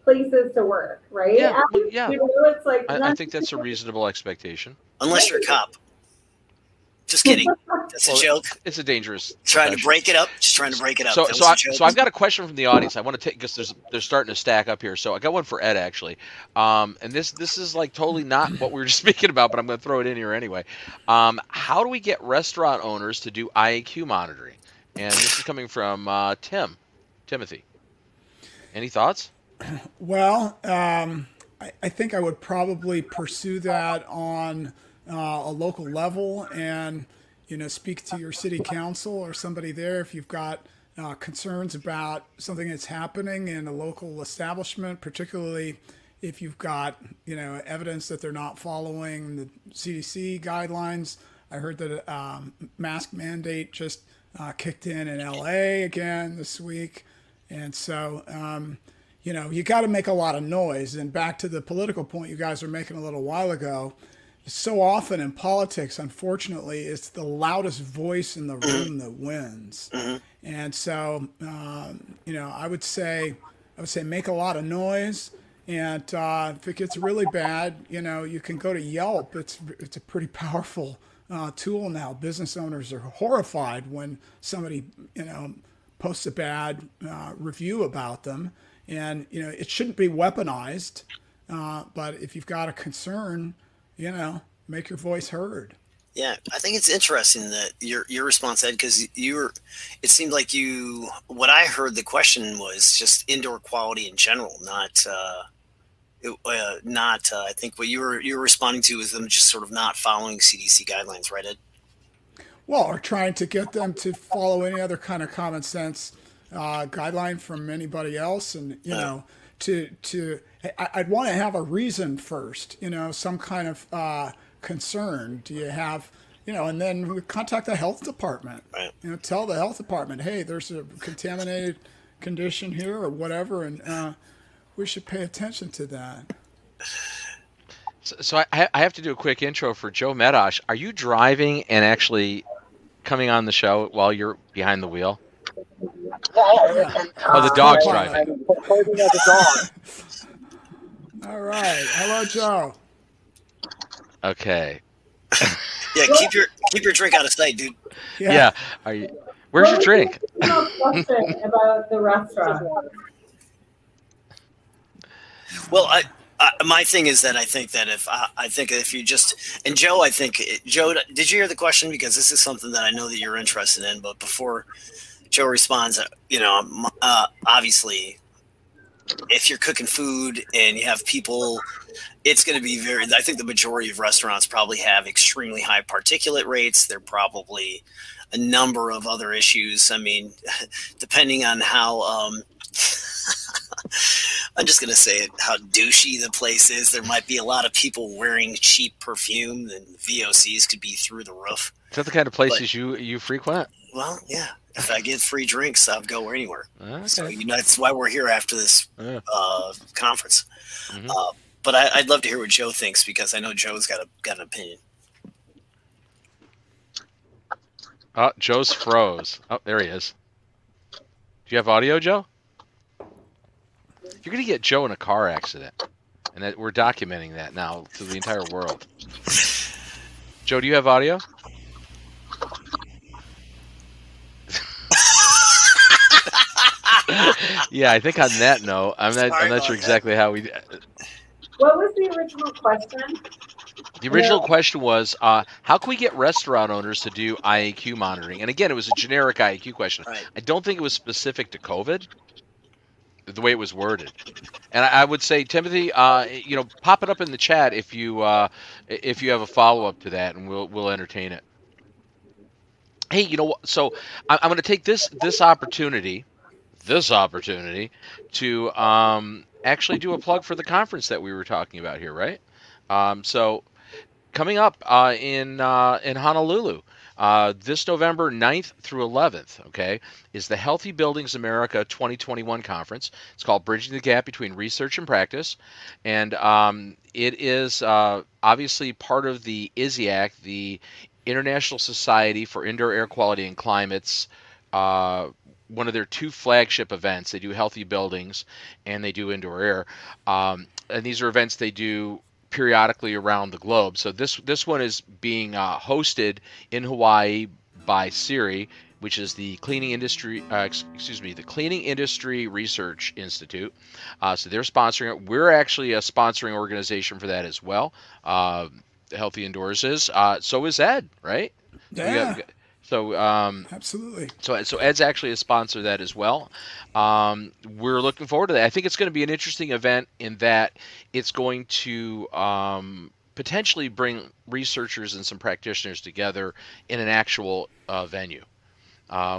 places to work, right? Yeah. You know, it's like I think that's a reasonable expectation. Unless you're a cop. Just kidding. That's a joke. It's a dangerous. Trying to break it up. Just trying to break it up. So I've got a question from the audience. I want to take because they're starting to stack up here. So I got one for Ed actually, and this is like totally not what we were just speaking about, but I'm going to throw it in here anyway. How do we get restaurant owners to do IAQ monitoring? And this is coming from Timothy. Any thoughts? Well, I think I would probably pursue that on a local level and, speak to your city council or somebody there if you've got concerns about something that's happening in a local establishment, particularly if you've got, evidence that they're not following the CDC guidelines. I heard that a mask mandate just kicked in LA again this week. And so, you got to make a lot of noise. And back to the political point you guys were making a little while ago, so often in politics, unfortunately, it's the loudest voice in the room that wins. And so, I would say make a lot of noise. And if it gets really bad, you can go to Yelp. It's a pretty powerful tool now. Business owners are horrified when somebody, posts a bad review about them. And, it shouldn't be weaponized. But if you've got a concern, make your voice heard. Yeah, I think it's interesting that your response, Ed, because it seemed like what I heard the question was just indoor quality in general, not I think what you were responding to is them just sort of not following CDC guidelines, right, Ed? Well, or trying to get them to follow any other kind of common sense guideline from anybody else, and I'd want to have a reason first, some kind of concern. Do you have, and then we contact the health department, right. Tell the health department, hey, there's a contaminated condition here or whatever, and we should pay attention to that. So I have to do a quick intro for Joe Medosh. Are you driving and actually coming on the show while you're behind the wheel? Yeah. Oh, the dog's Co-pilot. driving. Holding as a dog. All right. Hello, Joe. Okay. Yeah, keep your drink out of sight, dude. Yeah. Are you? Where's your drink? No question about the restaurant. Well, my thing is that I think that if you just, and Joe, Joe, did you hear the question? Because this is something that I know that you're interested in. But before Joe responds, obviously, if you're cooking food and you have people, it's going to be I think the majority of restaurants probably have extremely high particulate rates. They're probably a number of other issues. I mean, depending on how, I'm just going to say it, how douchey the place is. There might be a lot of people wearing cheap perfume, and VOCs could be through the roof. Is that the kind of places you frequent? Well, yeah. If I get free drinks, I'll go anywhere. Okay. So that's why we're here after this conference. Mm-hmm. But I'd love to hear what Joe thinks, because I know Joe's got an opinion. Oh, Joe's froze. Oh, there he is. Do you have audio, Joe? You're going to get Joe in a car accident. And we're documenting that now to the entire world. Joe, do you have audio? Yeah, I think on that note, I'm not sure exactly how we... What was the original question? The original question was, how can we get restaurant owners to do IAQ monitoring? And again, it was a generic IAQ question. Right. I don't think it was specific to COVID, the way it was worded. And I would say, Timothy, pop it up in the chat if you have a follow-up to that, and we'll entertain it. Hey, so I'm going to take this opportunity to actually do a plug for the conference that we were talking about here, right? So coming up in Honolulu, this November 9th through 11th, okay, is the Healthy Buildings America 2021 conference. It's called Bridging the Gap Between Research and Practice, and it is obviously part of the ISIAC, the International Society for Indoor Air Quality and Climate's one of their two flagship events. They do Healthy Buildings and they do Indoor Air, and these are events they do periodically around the globe. So this one is being hosted in Hawaii by CIRI, which is the Cleaning Industry Research Institute. So they're sponsoring it. We're actually a sponsoring organization for that as well. Healthy Indoors is. So is Ed, right? Yeah. So absolutely. So Ed's actually a sponsor of that as well. We're looking forward to that. I think it's going to be an interesting event in that it's going to potentially bring researchers and some practitioners together in an actual venue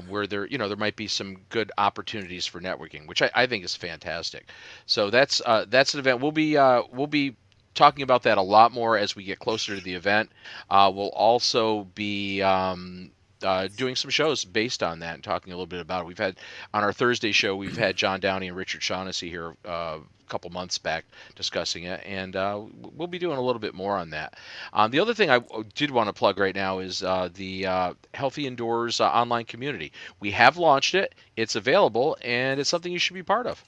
where there might be some good opportunities for networking, which I think is fantastic. So that's an event. We'll be talking about that a lot more as we get closer to the event. We'll also be doing some shows based on that and talking a little bit about it. We've had on our Thursday show, we've had John Downey and Richard Shaughnessy here a couple months back discussing it, and we'll be doing a little bit more on that. The other thing I did want to plug right now is the Healthy Indoors online community. We have launched it. It's available, and it's something you should be part of.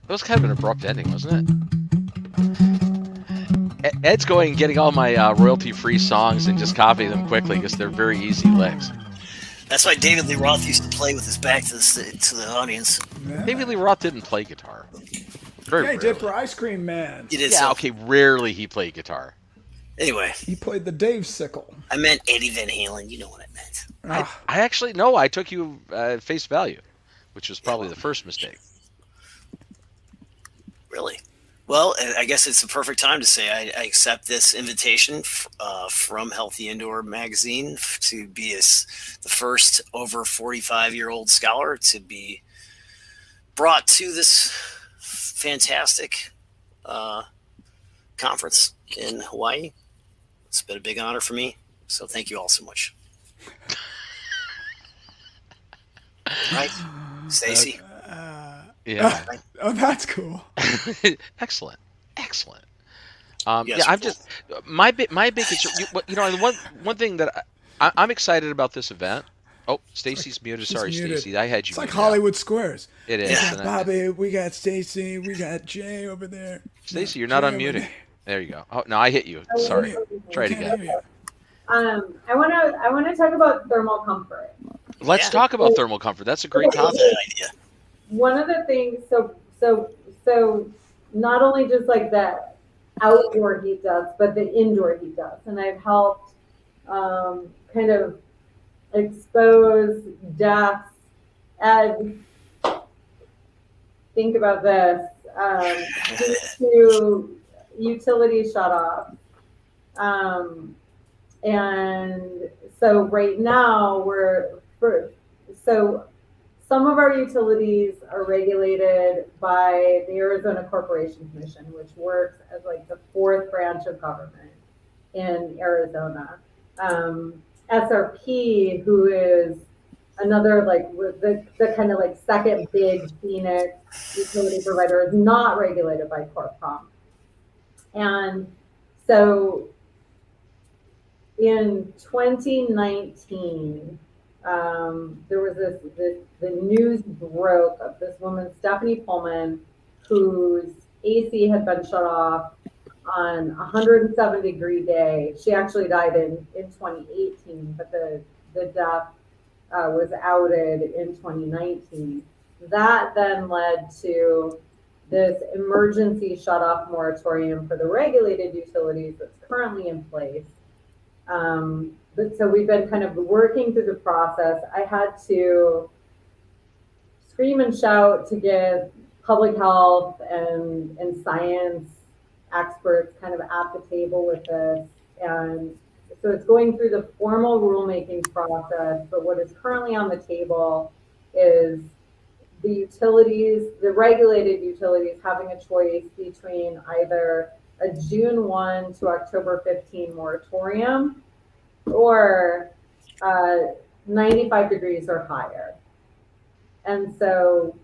It was kind of an abrupt ending, wasn't it? Ed's going and getting all my royalty-free songs and just copying them quickly because they're very easy licks. That's why David Lee Roth used to play with his back to the audience. Yeah. David Lee Roth didn't play guitar. Very Yeah, he rarely. did for Ice Cream Man. He did. Yeah, So. okay, rarely he played guitar. Anyway, He played the Dave Sickle. I meant Eddie Van Halen. You know what I meant. Ah, I actually, no, I took you at face value, which was probably the first mistake. Really? Well, I guess it's the perfect time to say I accept this invitation from Healthy Indoor Magazine to be the first over 45-year-old scholar to be brought to this fantastic conference in Hawaii. It's been a big honor for me. So thank you all so much. Right, Stacey? Yeah. Oh, that's cool. Excellent. Excellent. Yes, yeah, I'm just my big concern. One thing that I'm excited about this event. Oh, Stacey's muted. She's Sorry, muted. Stacey. I had you. It's like muted Hollywood out. Squares. It is. We got Bobby, we got Stacey, we got Jay over there. Stacey, you're not unmuted. There you go. Oh no, I hit you. Sorry. Try it again. I want to talk about thermal comfort. Let's talk about thermal comfort. That's a great topic. Idea. One of the things, so not only just like the outdoor heat dust, but the indoor heat dust, and I've helped kind of expose deaths. And think about this: due to utility shut-off. And so right now some of our utilities are regulated by the Arizona Corporation Commission, which works as like the fourth branch of government in Arizona. SRP, who is another like the kind of like second big Phoenix utility provider, is not regulated by Corpcom. And so in 2019, there was the news broke of this woman, Stephanie Pullman, whose AC had been shut off on a 107-degree day. She actually died in 2018, but the death was outed in 2019. That then led to this emergency shut-off moratorium for the regulated utilities that's currently in place. But so we've been kind of working through the process. I had to scream and shout to get public health and science experts kind of at the table with this. And so it's going through the formal rulemaking process, but what is currently on the table is the utilities, the regulated utilities, having a choice between either a June 1 to October 15 moratorium or 95 degrees or higher. And so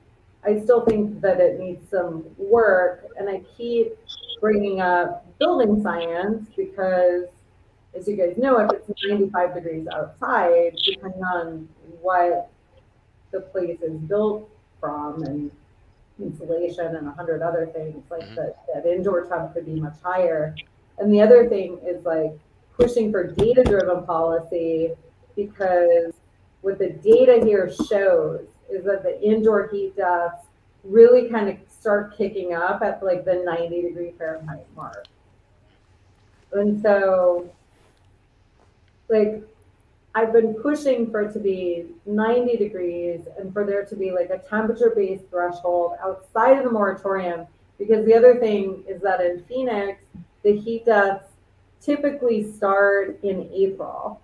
I still think that it needs some work, and I keep bringing up building science because, as you guys know, if it's 95 degrees outside, depending on what the place is built from and insulation and 100 other things, like that indoor temp could be much higher. And the other thing is like pushing for data-driven policy, because what the data here shows is that the indoor heat deaths really kind of start kicking up at like the 90-degree Fahrenheit mark. And so like I've been pushing for it to be 90 degrees and for there to be like a temperature-based threshold outside of the moratorium, because the other thing is that in Phoenix, the heat deaths typically start in April.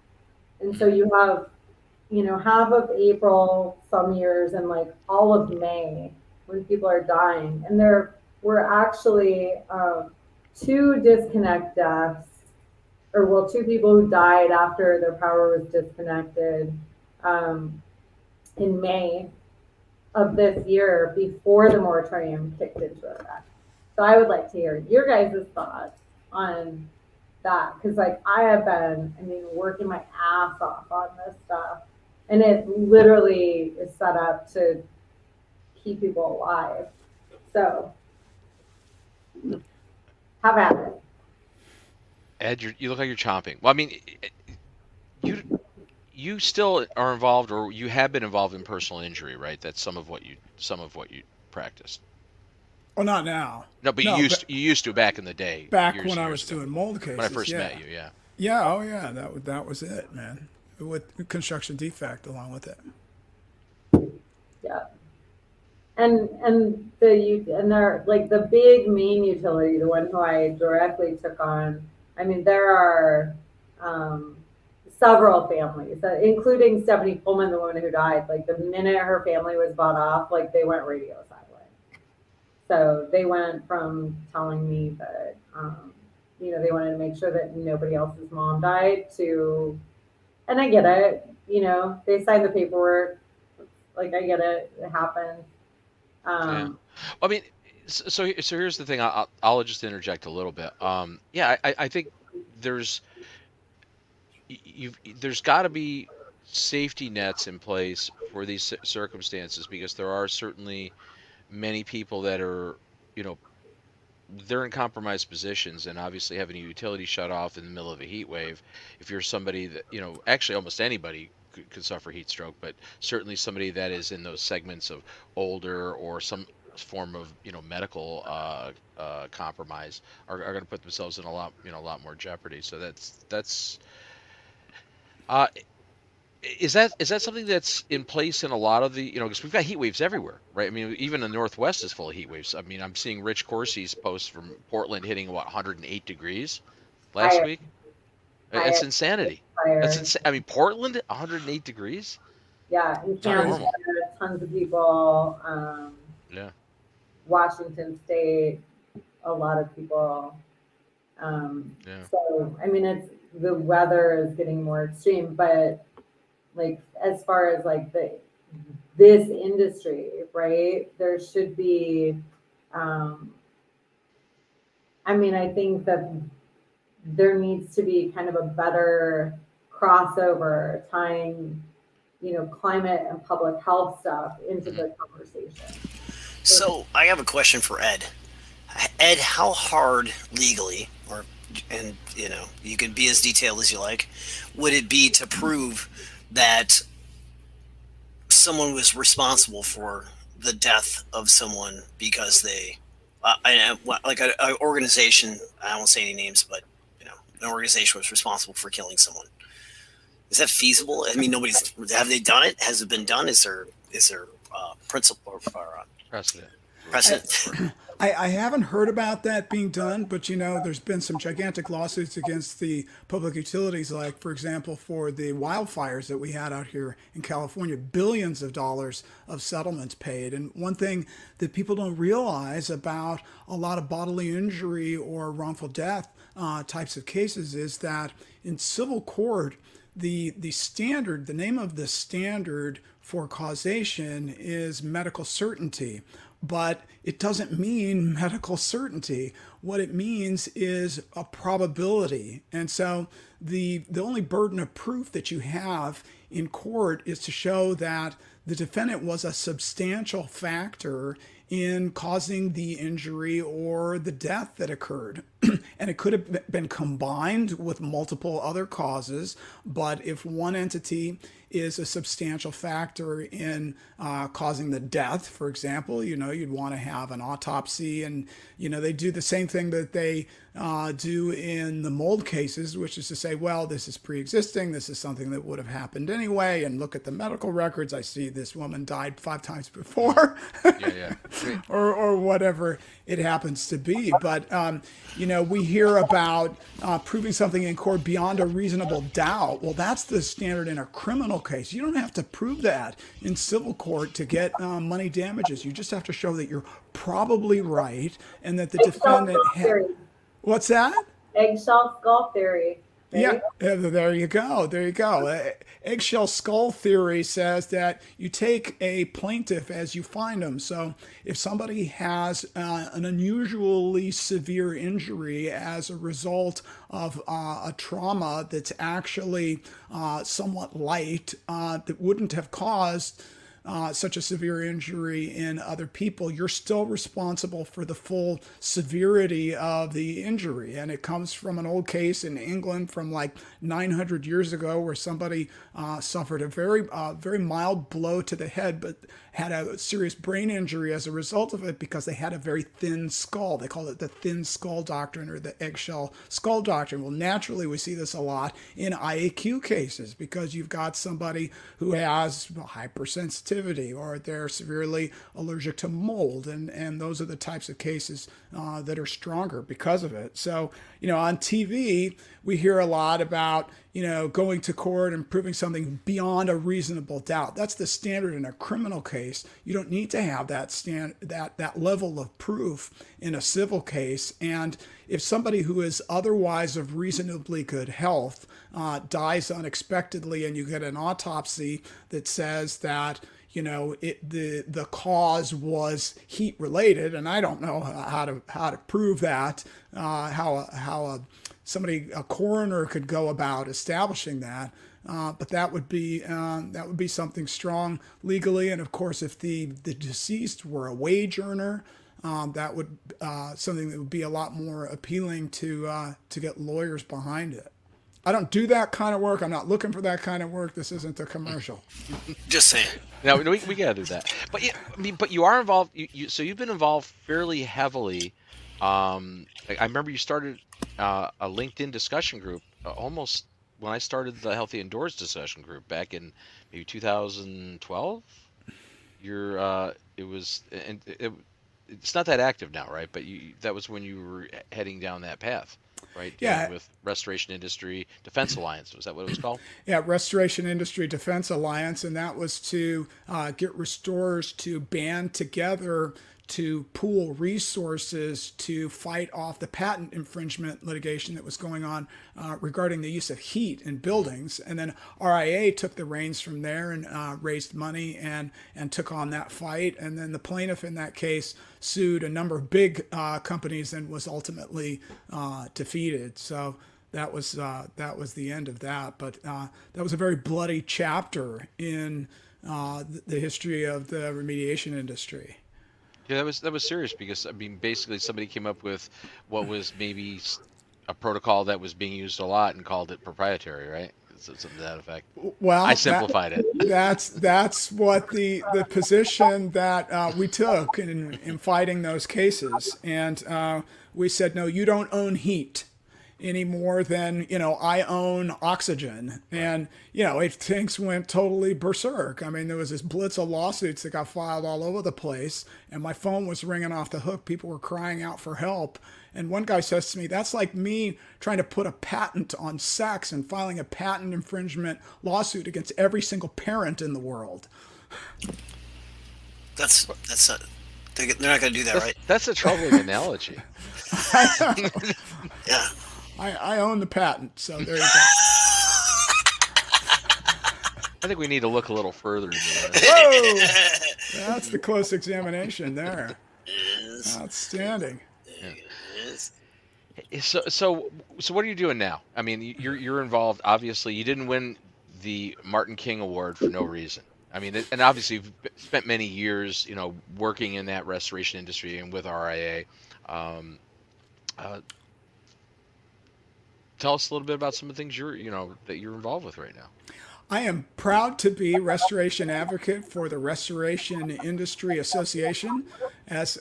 And so you have, half of April some years and like all of May when people are dying. And there were actually 2 disconnect deaths, or well, 2 people who died after their power was disconnected in May of this year before the moratorium kicked into effect. So I would like to hear your guys' thoughts on that, because like I have been, working my ass off on this stuff, and it literally is set up to keep people alive. So have at it. Ed, you look like you're chomping. Well, you still are involved, or you have been involved in personal injury, right? That's some of what you practiced. Oh, not now. No, but you used to back in the day. Back when I was doing mold cases. When I first met you, yeah. Yeah, oh yeah, that was it, man. With construction defect along with it. Yeah. and they're like the big main utility, the one who I directly took on. I mean, there are um, several families, including Stephanie Pullman, the woman who died. Like the minute her family was bought off, like they went radio silent. So they went from telling me that they wanted to make sure that nobody else's mom died to, and I get it. They signed the paperwork. Like I get it. It happened. Yeah. I mean, so here's the thing. I'll just interject a little bit. Yeah, I think there's there's got to be safety nets in place for these circumstances, because there are certainly many people that are, you know, they're in compromised positions, and obviously having a utility shut off in the middle of a heat wave, if you're somebody that, actually almost anybody could suffer heat stroke, but certainly somebody that is in those segments of older or some form of, medical compromise are going to put themselves in a lot more jeopardy. So that's uh, is that something that's in place in a lot of the, because we've got heat waves everywhere, right? I mean, even the Northwest is full of heat waves. I mean, I'm seeing Rich Corsi's post from Portland hitting 108 degrees last Higher, week. It's higher, insanity. That's higher. insane. I mean, Portland, 108 degrees. Yeah, in It's not Kansas, normal. tons of people. Yeah. Washington State, a lot of people. Yeah. So I mean, the weather is getting more extreme, but like as far as like this industry, right? There should be. Um, I mean, I think that there needs to be kind of a better crossover tying, climate and public health stuff into the conversation. So I have a question for Ed. Ed, how hard legally, and you can be as detailed as you like, would it be to prove that someone was responsible for the death of someone because they, like an organization, I won't say any names, but an organization was responsible for killing someone? Is that feasible? I mean, have they done it? Has it been done? Is there principle or precedent? I haven't heard about that being done, but there's been some gigantic lawsuits against the public utilities, like, for example, for the wildfires that we had out here in California, billions of dollars of settlements paid. And one thing that people don't realize about a lot of bodily injury or wrongful death types of cases is that in civil court, the name of the standard for causation is medical certainty. But it doesn't mean medical certainty. What it means is a probability. And so the only burden of proof that you have in court is to show that the defendant was a substantial factor in causing the injury or the death that occurred. And it could have been combined with multiple other causes, but if one entity is a substantial factor in causing the death, for example, you'd want to have an autopsy, and they do the same thing that they do in the mold cases, which is to say, well, this is pre-existing, this is something that would have happened anyway, and look at the medical records, I see this woman died 5 times before. Yeah. or whatever it happens to be. But we hear about proving something in court beyond a reasonable doubt. Well, that's the standard in a criminal case. You don't have to prove that in civil court to get money damages. You just have to show that you're probably right and that the defendant What's that? Eggshell skull theory. Yeah, there you go. Eggshell skull theory says that you take a plaintiff as you find them. So if somebody has an unusually severe injury as a result of a trauma that's actually somewhat light, that wouldn't have caused such a severe injury in other people, you're still responsible for the full severity of the injury. And it comes from an old case in England from like 900 years ago where somebody suffered a very mild blow to the head, but had a serious brain injury as a result of it because they had a very thin skull. They call it the thin skull doctrine or the eggshell skull doctrine. Well, naturally, we see this a lot in IAQ cases because you've got somebody who has hypersensitivity or they're severely allergic to mold, and those are the types of cases that are stronger because of it. So, on TV, we hear a lot about, going to court and proving something beyond a reasonable doubt. That's the standard in a criminal case. You don't need to have that level of proof in a civil case. And if somebody who is otherwise of reasonably good health dies unexpectedly, and you get an autopsy that says that the cause was heat related, and I don't know how to prove that, how a coroner could go about establishing that, but that would be something strong legally. And of course, if the deceased were a wage earner, that would something that would be a lot more appealing to get lawyers behind it. I don't do that kind of work. I'm not looking for that kind of work. This isn't a commercial. Just saying. No, we gotta do that. But but you are involved. So you've been involved fairly heavily. I remember you started a LinkedIn discussion group almost when I started the Healthy Indoors discussion group back in maybe 2012. It's not that active now, right? But that was when you were heading down that path. Right. Yeah. With Restoration Industry Defense Alliance. Was that what it was called? Yeah, Restoration Industry Defense Alliance. And that was to get restorers to band together to pool resources to fight off the patent infringement litigation that was going on regarding the use of heat in buildings. And then RIA took the reins from there and raised money and took on that fight. And then the plaintiff in that case sued a number of big companies and was ultimately defeated. So that was the end of that. But that was a very bloody chapter in the history of the remediation industry. Yeah, that was serious because basically somebody came up with what was maybe a protocol that was being used a lot and called it proprietary, right? Something to that effect. Well, I simplified it. That's what the position that we took in fighting those cases, and we said, no, you don't own heat any more than I own oxygen. And things went totally berserk. I mean, there was this blitz of lawsuits that got filed all over the place, and my phone was ringing off the hook. People were crying out for help. And one guy says to me, that's like me trying to put a patent on sex and filing a patent infringement lawsuit against every single parent in the world. They're not going to do that, right? That's a troubling analogy. Yeah. I own the patent, so there you go. I think we need to look a little further into that. Whoa! That's the close examination there. Yes. Outstanding. Yes. So what are you doing now? I mean, you're involved. Obviously, you didn't win the Martin King Award for no reason. I mean, and obviously you've spent many years, working in that restoration industry and with RIA. Tell us a little bit about some of the things that you're involved with right now. I am proud to be restoration advocate for the Restoration Industry Association. As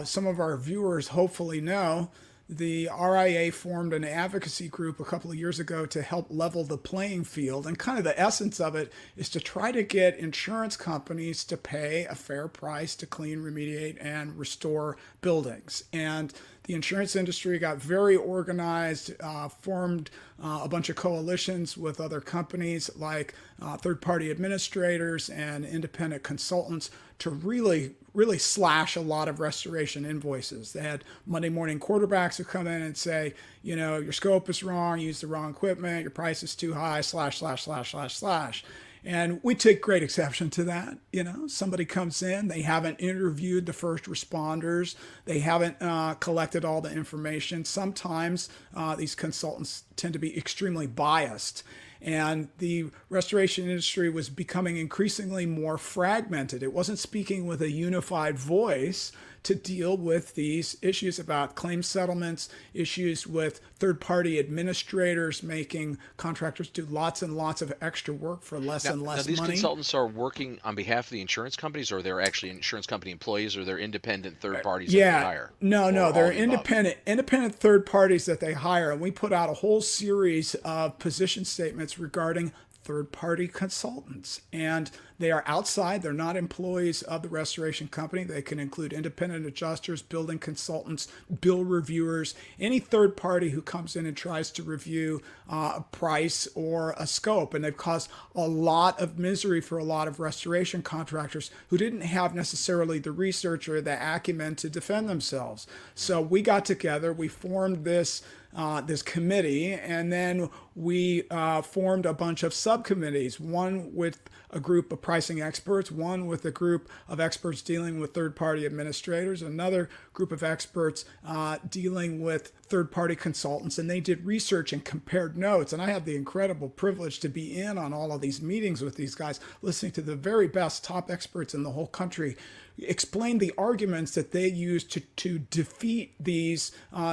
some of our viewers hopefully know, the RIA formed an advocacy group a couple of years ago to help level the playing field. And kind of the essence of it is to try to get insurance companies to pay a fair price to clean, remediate, and restore buildings. And the insurance industry got very organized, formed a bunch of coalitions with other companies like third-party administrators and independent consultants to really slash a lot of restoration invoices. They had Monday morning quarterbacks who come in and say, your scope is wrong, you used the wrong equipment, your price is too high, //////. And we take great exception to that. Somebody comes in, they haven't interviewed the first responders, they haven't collected all the information. Sometimes these consultants tend to be extremely biased. And the restoration industry was becoming increasingly more fragmented. It wasn't speaking with a unified voice to deal with these issues about claim settlements, issues with third-party administrators making contractors do lots and lots of extra work for less and less these money. Consultants are working on behalf of the insurance companies, or they're actually insurance company employees, or they're independent third parties that they hire? No, they're independent third parties that they hire. And we put out a whole series of position statements regarding third-party consultants, and they are outside. They're not employees of the restoration company. They can include independent adjusters, building consultants, bill reviewers, any third party who comes in and tries to review a price or a scope. And they've caused a lot of misery for a lot of restoration contractors who didn't have necessarily the research or the acumen to defend themselves. So we got together, we formed this committee, and then we formed a bunch of subcommittees, one with a group of pricing experts, one with a group of experts dealing with third-party administrators, another group of experts dealing with third-party consultants, and they did research and compared notes. And I had the incredible privilege to be in on all of these meetings with these guys, listening to the very best top experts in the whole country explain the arguments that they use to defeat these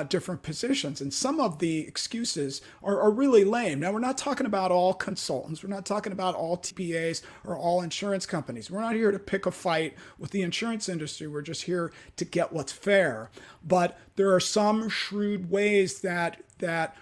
different positions. And some of the excuses are really lame. Now, we're not talking about all consultants. We're not talking about all TPAs or all insurance companies. We're not here to pick a fight with the insurance industry. We're just here to get what's fair. But there are some shrewd ways that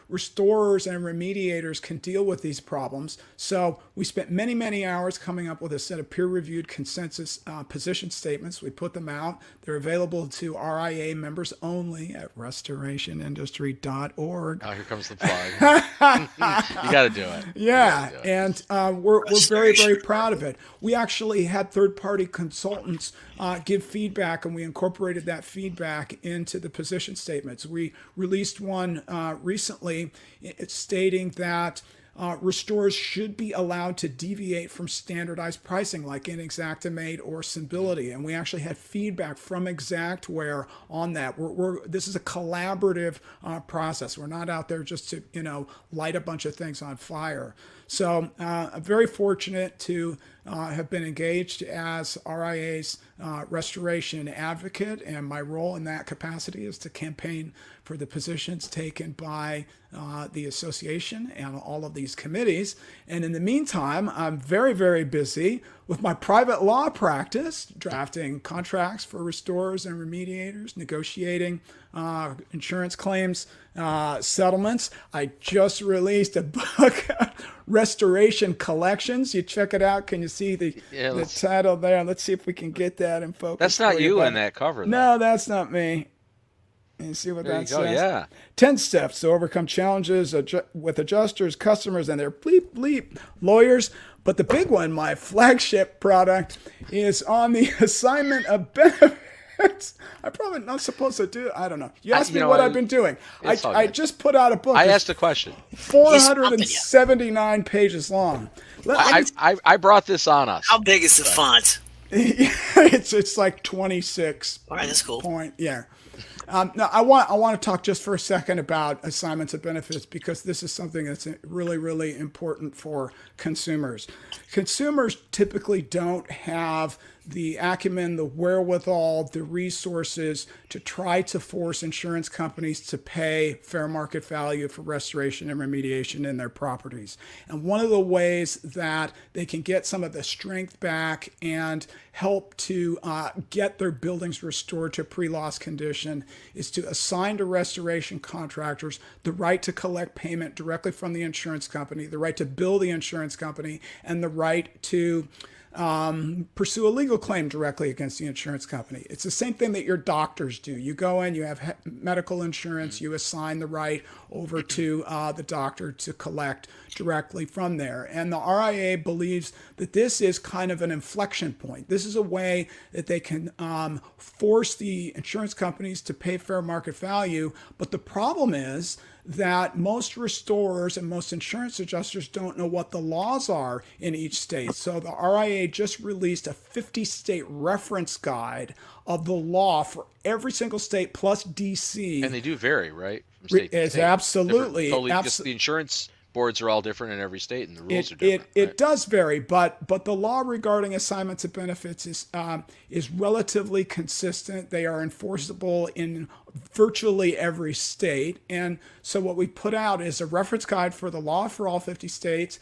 restorers and remediators can deal with these problems. So we spent many, many hours coming up with a set of peer-reviewed consensus position statements. We put them out. They're available to RIA members only at restorationindustry.org. Oh, here comes the plug. You got to do it. Yeah, and we're very, very proud of it. We actually had third-party consultants give feedback, and we incorporated that feedback into the position statements. We released one recently stating that restorers should be allowed to deviate from standardized pricing like Inexactimate or Symbility. And we actually had feedback from Exactware on that. This is a collaborative process. We're not out there just to, light a bunch of things on fire. So I'm very fortunate to have been engaged as RIA's restoration advocate, and my role in that capacity is to campaign for the positions taken by the association and all of these committees. And in the meantime, I'm very, very busy with my private law practice, drafting contracts for restorers and remediators, negotiating insurance claims, settlements. I just released a book, Restoration Collections. You check it out. Can you see the title there? Let's see if we can get that in focus. That's not you in that cover, though. No, that's not me. You see what that says? Yeah. 10 steps to overcome challenges with adjusters, customers, and their bleep lawyers. But the big one, my flagship product, is on the assignment of benefits. I'm probably not supposed to do. I don't know. You asked me what I've been doing. I just put out a book. I asked a question. 479 pages long. I brought this on us. How big is the font? It's like 26. All right, that's cool. Yeah. Now, I want to talk just for a second about assignments of benefits, because this is something that's really, really important for consumers. Consumers typically don't have the acumen, the wherewithal, the resources to try to force insurance companies to pay fair market value for restoration and remediation in their properties. And one of the ways that they can get some of the strength back and help to get their buildings restored to pre-loss condition is to assign to restoration contractors the right to collect payment directly from the insurance company, the right to bill the insurance company, and the right to pursue a legal claim directly against the insurance company. It's the same thing that your doctors do. You go in, you have medical insurance, you assign the right over to the doctor to collect directly from there. And the RIA believes that this is kind of an inflection point. This is a way that they can force the insurance companies to pay fair market value. But the problem is that most restorers and most insurance adjusters don't know what the laws are in each state. So the RIA just released a 50-state reference guide of the law for every single state plus DC. And they do vary, right? From state to it's state. absolutely. Totally, just the insurance boards are all different in every state, and the rules It are different. it does vary, but the law regarding assignments of benefits is relatively consistent. They are enforceable in virtually every state, and so what we put out is a reference guide for the law for all 50 states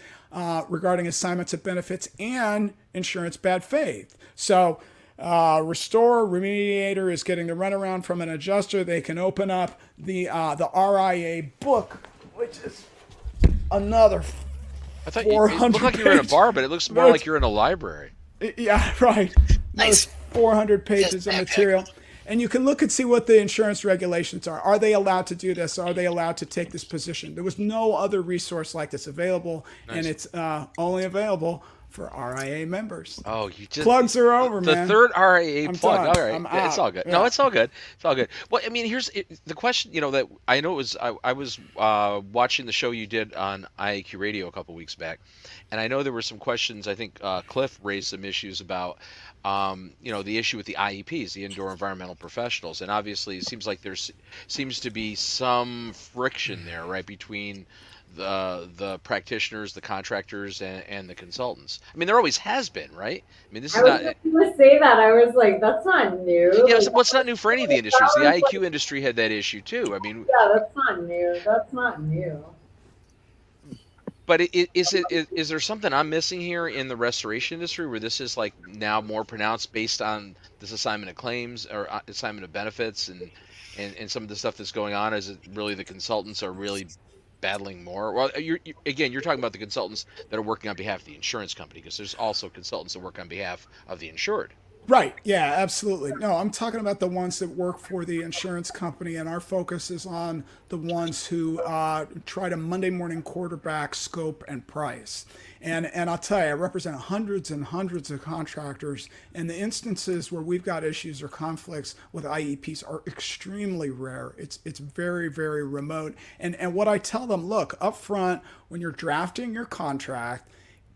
regarding assignments of benefits and insurance bad faith. So. Restore Remediator is getting the runaround from an adjuster. They can open up the RIA book, which is another I thought you 400 looked like you were in a pages. bar, but it looks more No, like you're in a library. Yeah, right. Nice. Those 400 pages of material. And you can look and see what the insurance regulations are. Are they allowed to do this? Are they allowed to take this position? There was no other resource like this available, and it's only available for RIA members. Oh, you just Plugs are over, the man. third RIA I'm plug. done. All right, I'm it's out. all good. Yeah. No, it's all good. It's all good. Well, I mean, here's the question. That I know it was I was watching the show you did on IAQ Radio a couple weeks back, and I know there were some questions. I think Cliff raised some issues about the issue with the IEPs, the indoor environmental professionals, and obviously it seems like seems to be some friction there, right, between the practitioners, the contractors, and the consultants. I mean, there always has been, right? I mean, this is I was not. just going to say that. I was like, that's not new. Yeah, Like, what's not new for any of the industries? The that was IQ industry had that issue too. I mean, yeah, that's not new. That's not new. but is there something I'm missing here in the restoration industry where this is like now more pronounced based on this assignment of claims or assignment of benefits and some of the stuff that's going on? Is it really the consultants are really battling more? Well, you're talking about the consultants that are working on behalf of the insurance company, because there's also consultants that work on behalf of the insured. Right. Yeah, absolutely. No, I'm talking about the ones that work for the insurance company, and our focus is on the ones who try to Monday morning quarterback scope and price. And I'll tell you, I represent hundreds and hundreds of contractors, and the instances where we've got issues or conflicts with IEPs are extremely rare. It's very, very remote. And what I tell them, look, up front, when you're drafting your contract,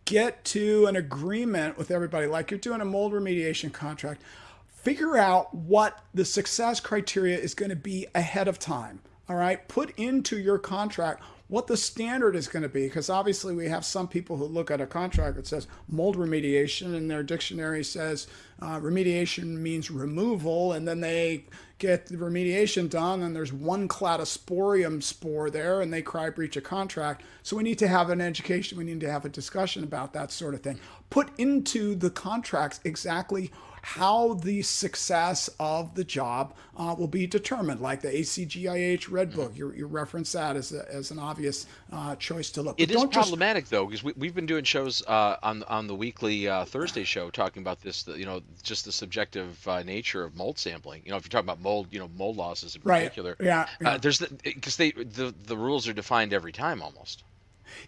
get to an agreement with everybody, like you're doing a mold remediation contract. Figure out what the success criteria is going to be ahead of time. All right, put into your contract what the standard is going to be, because obviously we have some people who look at a contract that says mold remediation and their dictionary says remediation means removal, and then they get the remediation done and there's one cladosporium spore there and they cry breach of contract. So we need to have an education, we need to have a discussion about that sort of thing. Put into the contracts exactly how the success of the job will be determined, like the ACGIH Red Book. You reference that as an obvious choice to look. It is problematic though, because we've been doing shows on the weekly Thursday show talking about this, just the subjective nature of mold sampling. If you're talking about mold, mold losses in particular. Right. Yeah. There's because the rules are defined every time almost.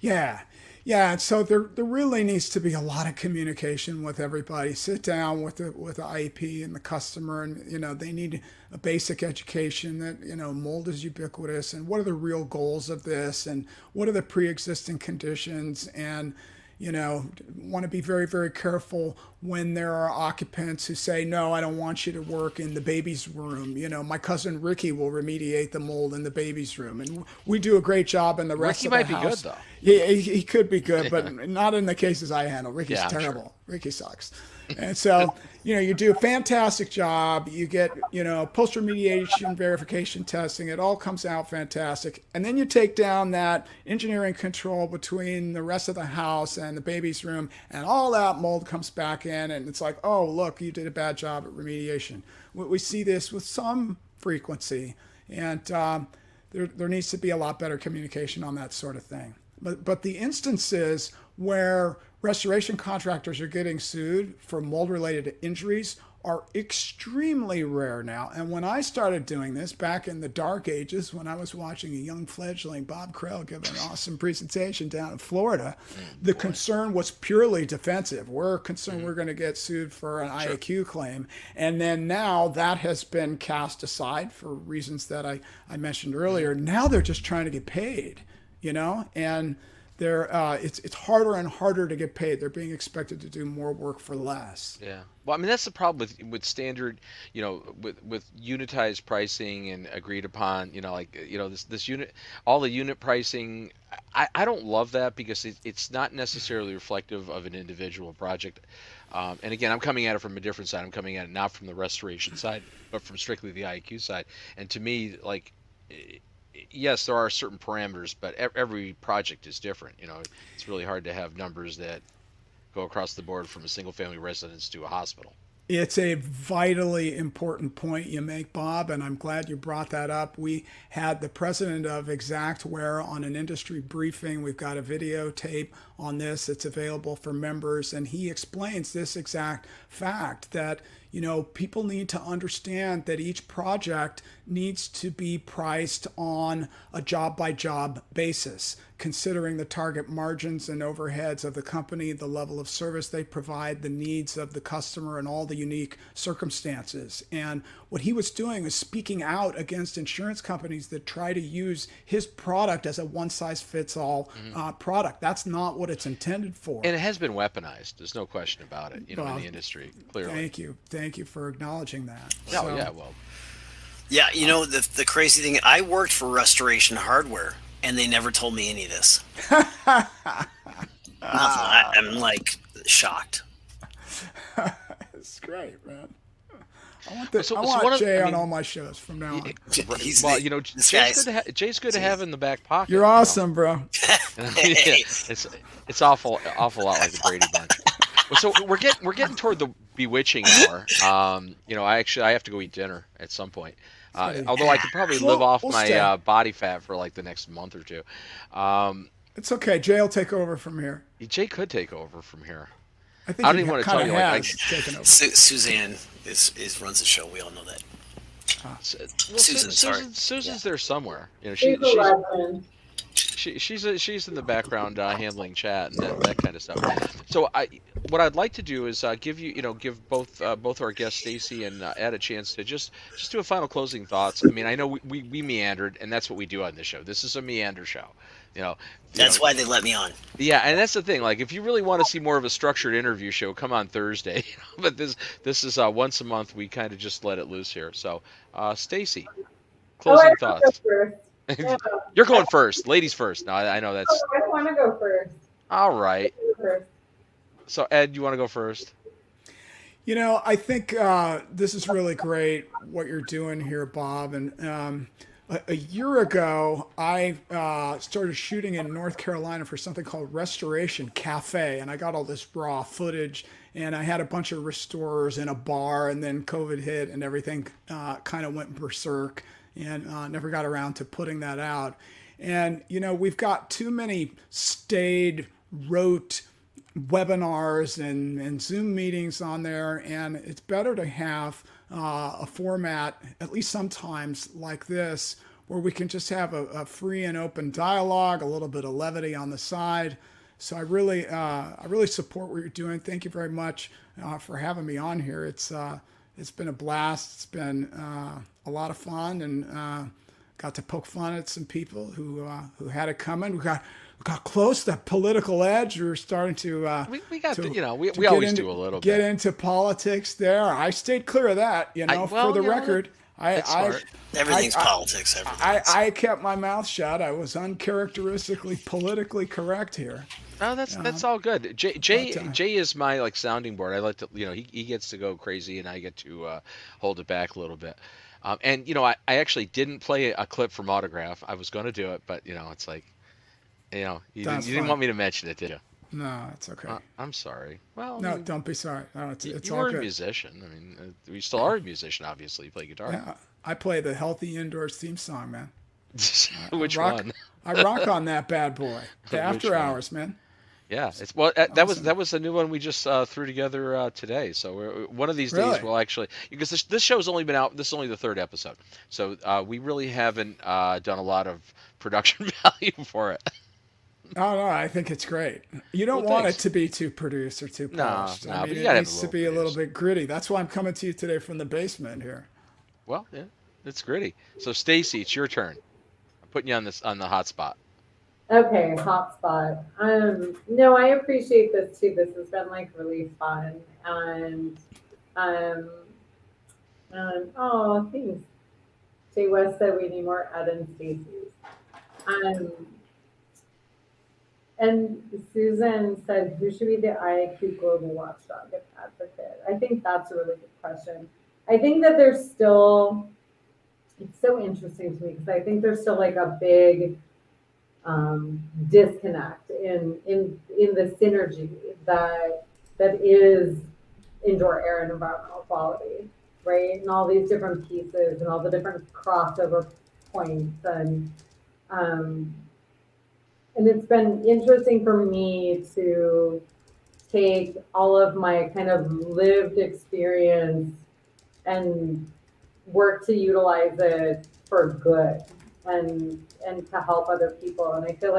Yeah. Yeah, so there really needs to be a lot of communication with everybody. Sit down with the IEP and the customer, and they need a basic education that mold is ubiquitous, and what are the real goals of this, and what are the pre-existing conditions, and want to be very, very careful when there are occupants who say, no, I don't want you to work in the baby's room. My cousin Ricky will remediate the mold in the baby's room. And we do a great job in the rest Ricky of the house. might be good, though. Yeah, he could be good, but not in the cases I handle. Ricky's terrible. Sure. Ricky sucks. And so, you do a fantastic job. You get, post-remediation verification testing. It all comes out fantastic. And then you take down that engineering control between the rest of the house and the baby's room, and all that mold comes back in, and it's like, oh, look, you did a bad job at remediation. We see this with some frequency, and there needs to be a lot better communication on that sort of thing. But the instances where restoration contractors are getting sued for mold-related injuries are extremely rare now. And when I started doing this back in the dark ages, when I was watching a young fledgling, Bob Krell, give an awesome presentation down in Florida, the concern was purely defensive. We're concerned we're going to get sued for an IAQ claim. And then now that has been cast aside for reasons that I mentioned earlier. Now they're just trying to get paid, and it's harder and harder to get paid. They're being expected to do more work for less. Yeah. Well, I mean, that's the problem with standard, with unitized pricing and agreed upon, this unit, all the unit pricing. I don't love that because it's not necessarily reflective of an individual project. And again, I'm coming at it from a different side. I'm coming at it not from the restoration side, but from strictly the IQ side. And to me, like, yes, there are certain parameters, but every project is different. It's really hard to have numbers that go across the board from a single family residence to a hospital. It's a vitally important point you make, Bob, and I'm glad you brought that up. We had the president of Exactware on an industry briefing. We've got a videotape on this. It's available for members, and he explains this exact fact that people need to understand that each project needs to be priced on a job-by-job basis, considering the target margins and overheads of the company, the level of service they provide, the needs of the customer, and all the unique circumstances. And what he was doing is speaking out against insurance companies that try to use his product as a one-size-fits-all product. That's not what it's intended for. And it has been weaponized. There's no question about it, in the industry, clearly. Thank you for acknowledging that. Oh, yeah, well. Yeah, the crazy thing, I worked for Restoration Hardware, and they never told me any of this. I'm like shocked. It's great, man. I want Jay on all my shows from now on. Jay's good to have in the back pocket. You're awesome, bro. It's awful lot like the Brady Bunch. So we're getting toward the bewitching hour. I have to go eat dinner at some point. Although I could probably live off my body fat for like the next month or two. It's okay. Jay will take over from here. Jay could take over from here. I don't even want to tell you. Suzanne runs the show. We all know that. Susan's there somewhere. She's in the background handling chat and that kind of stuff. So what I'd like to do is give both our guests Stacey and Ed a chance to just do a final closing thoughts. I mean, I know we meandered, and that's what we do on this show. This is a meander show. That's why they let me on. Yeah, and that's the thing. Like, if you really want to see more of a structured interview show, come on Thursday. But this is once a month. We kind of just let it loose here. So, Stacey, closing thoughts. Yeah. You're going first. Ladies first. No, I know that's. I want to go first. All right. So, Ed, you want to go first? I think this is really great what you're doing here, Bob. And a year ago, I started shooting in North Carolina for something called Restoration Cafe, and I got all this raw footage. And I had a bunch of restorers in a bar, and then COVID hit, and everything kind of went berserk. And never got around to putting that out. And, we've got too many staid, rote webinars and Zoom meetings on there. And it's better to have a format, at least sometimes like this, where we can just have a free and open dialogue, a little bit of levity on the side. So I really support what you're doing. Thank you very much for having me on here. It's been a blast. It's been a lot of fun, and got to poke fun at some people who had it coming. We got close to that political edge. We were starting to we always do a little get into politics there. I stayed clear of that. For the record, everything's politics. I kept my mouth shut. I was uncharacteristically politically correct here. No, that's all good. Jay is my sounding board. I like to he gets to go crazy and I get to hold it back a little bit. And I actually didn't play a clip from Autograph. I was going to do it, but it's like you didn't want me to mention it, did you? No, it's okay. I'm sorry. Well, no, don't be sorry. No, it's all good. You were a musician. I mean, we still are a musician. Obviously, you play guitar. Yeah, I play the Healthy Indoors theme song, man. Which one? I rock on that bad boy. The After Hours, man. Yeah, that was a new one we just threw together today. So one of these days we'll actually, because this show's only been out. This is only the third episode, so we really haven't done a lot of production value for it. No, I think it's great. You don't want it to be too produced or too polished. No, I mean, but it needs to be a little bit gritty. That's why I'm coming to you today from the basement here. Well, yeah, it's gritty. So Stacey, it's your turn. I'm putting you on the hot spot. Okay, hotspot. No, I appreciate this too. This has been really fun, and oh, thanks. Jay West said we need more Ed and Stacey's. And Susan said, who should be the IAQ global watchdog advocate? I think that's a really good question. I think that there's still, it's so interesting to me because I think there's still like a big disconnect in the synergy that is indoor air and environmental quality, right? And all these different pieces and all the different crossover points and it's been interesting for me to take all of my kind of lived experience and work to utilize it for good and to help other people. And I feel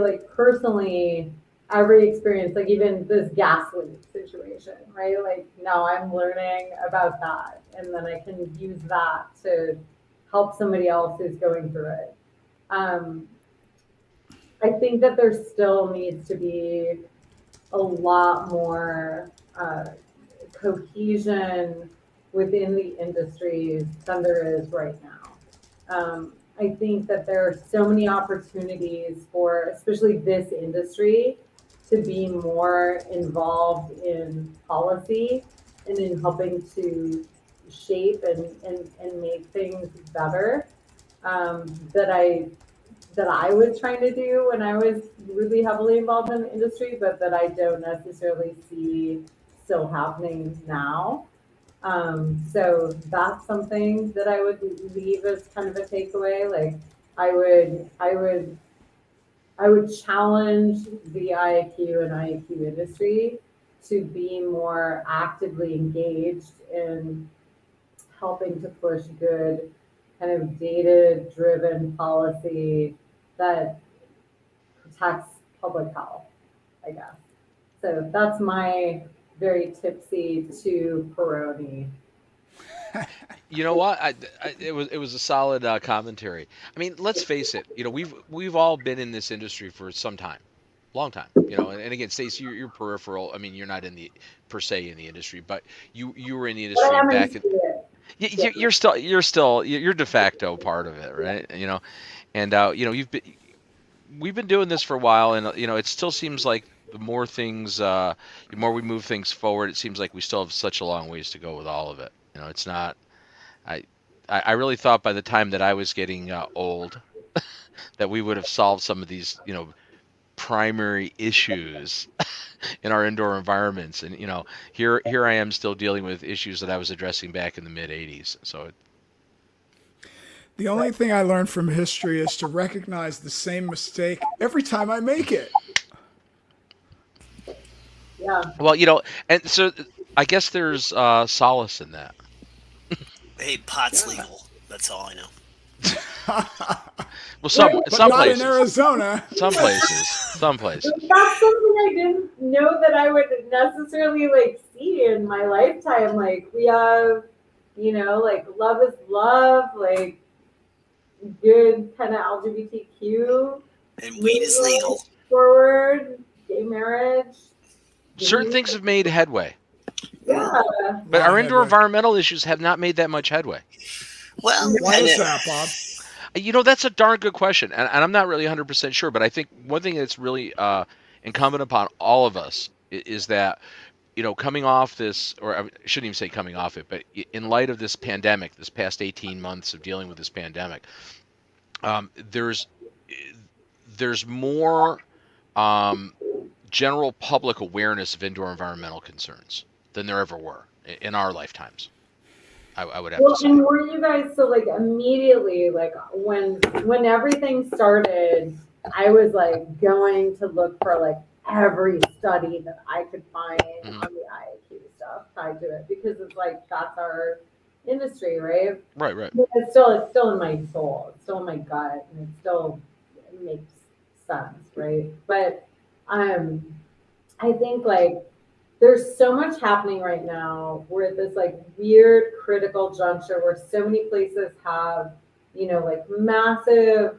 like personally, every experience, like even this gas leak situation, right? Like now I'm learning about that, and then I can use that to help somebody else who's going through it. I think that there still needs to be a lot more cohesion within the industries than there is right now. I think that there are so many opportunities for, especially this industry, to be more involved in policy and in helping to shape and make things better that I was trying to do when I was really heavily involved in the industry, but that I don't necessarily see still happening now. So that's something that I would leave as kind of a takeaway. Like I would challenge the IAQ and IAQ industry to be more actively engaged in helping to push good kind of data-driven policy that protects public health, I guess. So that's my very tipsy to Peroni. You know what? It was a solid commentary. I mean, let's face it. You know, we've all been in this industry for some time, long time. You know, and again, Stacey, you're peripheral. I mean, you're not in the per se in the industry, but you were in the industry back in. You're de facto part of it, right? You know, and you know we've been doing this for a while, and you know it still seems like the more things, the more we move things forward, it seems like we still have such a long ways to go with all of it. You know, it's not. I really thought by the time that I was getting old, that we would have solved some of these, you know, primary issues in our indoor environments, and you know, here I am still dealing with issues that I was addressing back in the mid '80s. So the only thing I learned from history is to recognize the same mistake every time I make it. Yeah. Well, you know, and so I guess there's solace in that. Hey, pot's legal. That's all I know. Well, some not places. in Arizona. Some places. That's something I didn't know that I would necessarily like see in my lifetime. Like we have, you know, like love is love, like good kind of LGBTQ. And weed is legal. Forward, gay marriage. Certain things have made headway. Yeah. But our indoor environmental issues have not made that much headway. Well, why is that, Bob? You know, that's a darn good question, and I'm not really 100% sure, but I think one thing that's really incumbent upon all of us is that, you know, coming off this, or I shouldn't even say coming off it, but in light of this pandemic, this past 18 months of dealing with this pandemic, there's more general public awareness of indoor environmental concerns than there ever were in our lifetimes. I would have to say. And were you guys so like immediately like when everything started, I was like going to look for like every study that I could find on the IAQ stuff tied to it because it's like that's our industry, right? Right. It's still in my soul, it's still in my gut, and it makes sense, right? But I think like there's so much happening right now. We're at this like weird critical juncture where so many places have, you know, like massive.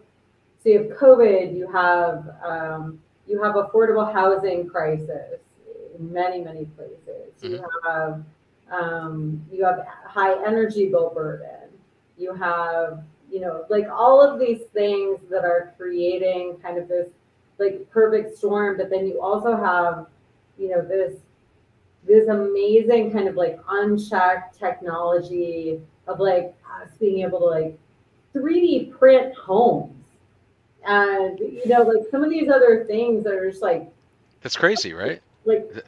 So you have COVID, you have affordable housing crisis in many places. You have high energy bill burden. You have, you know, like all of these things that are creating kind of this like perfect storm, but then you also have, you know, this amazing kind of like unchecked technology of like us being able to like 3D print homes. And, you know, like some of these other things that are just like, That's crazy, right? Like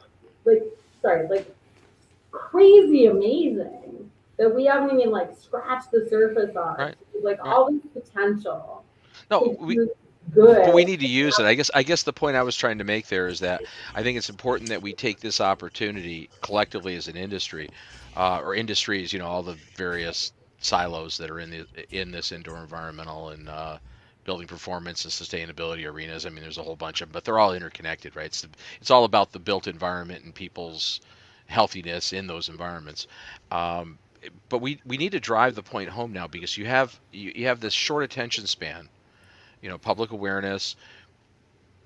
crazy amazing that we haven't even like scratched the surface on. Right. Like all this potential. No, Good. but we need to use it. I guess the point I was trying to make there is that I think it's important that we take this opportunity collectively as an industry, or industries, you know, all the various silos that are in this indoor environmental and building performance and sustainability arenas. I mean, there's a whole bunch of them, but they're all interconnected, right? It's all about the built environment and people's healthiness in those environments. But we need to drive the point home now, because you have this short attention span, you know, public awareness,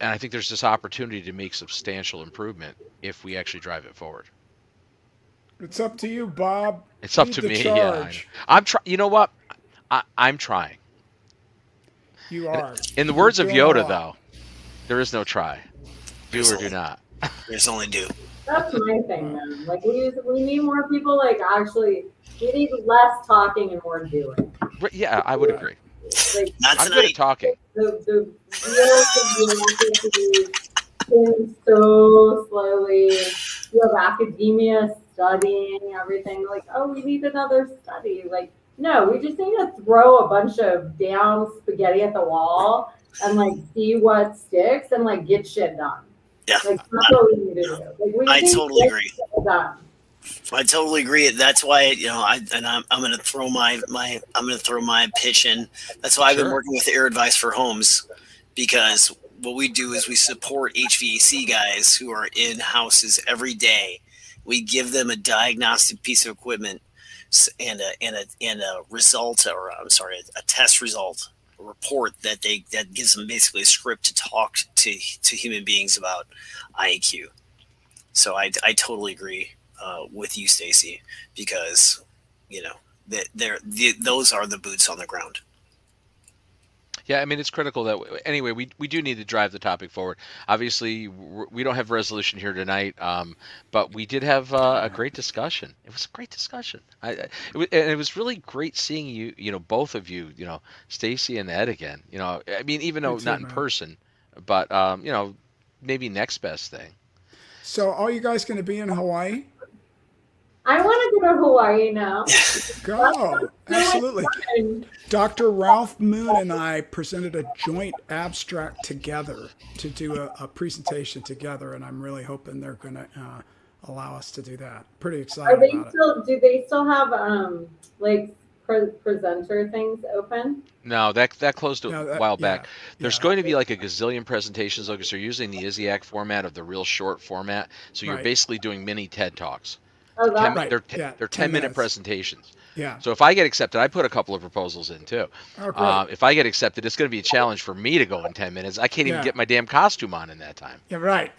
and I think there's this opportunity to make substantial improvement if we actually drive it forward. It's up to you, Bob. It's up to me. Yeah, I'm trying. You know what? I'm trying. You are. In the words of Yoda, though, there is no try. Do or do not. There's only do. That's my thing, man. Like we need more people. Like actually, we need less talking and more doing. Yeah, I would agree. Like, Not I'm tonight. good at talking. The real community so slowly. You have academia studying everything. Like, oh, we need another study. Like, no, we just need to throw a bunch of down spaghetti at the wall and like see what sticks and like get shit done. Yeah, like that's what we need to do. Like, I totally agree. Done. I totally agree. That's why, you know, I'm going to throw my pitch in. That's why I've been working with Air Advice for Homes, because what we do is we support HVAC guys who are in houses every day. We give them a diagnostic piece of equipment and a result, or I'm sorry, a test result, a report that gives them basically a script to talk to human beings about IAQ. So I totally agree with you, Stacey, because you know those are the boots on the ground. Yeah, I mean, it's critical that anyway we do need to drive the topic forward. Obviously, we don't have resolution here tonight, but we did have a great discussion. It was a great discussion. And it was really great seeing you, you know, both of you, you know, Stacey and Ed again. You know, I mean, even though not in person, but you know, maybe next best thing. So, are you guys going to be in Hawaii? I want to go to Hawaii now. Go. Absolutely. Dr. Ralph Moon and I presented a joint abstract together to do a presentation together, and I'm really hoping they're going to allow us to do that. Pretty excited about it. Do they still have like presenter things open? No, that closed a while back. There's going to be like a gazillion presentations, because they're using the ISIAC format of the real short format. So you're basically doing mini TED Talks. Oh, They're 10-minute presentations. Yeah. So if I get accepted, I put a couple of proposals in too. Oh, if I get accepted, it's going to be a challenge for me to go in 10 minutes. I can't even get my damn costume on in that time. Yeah, right.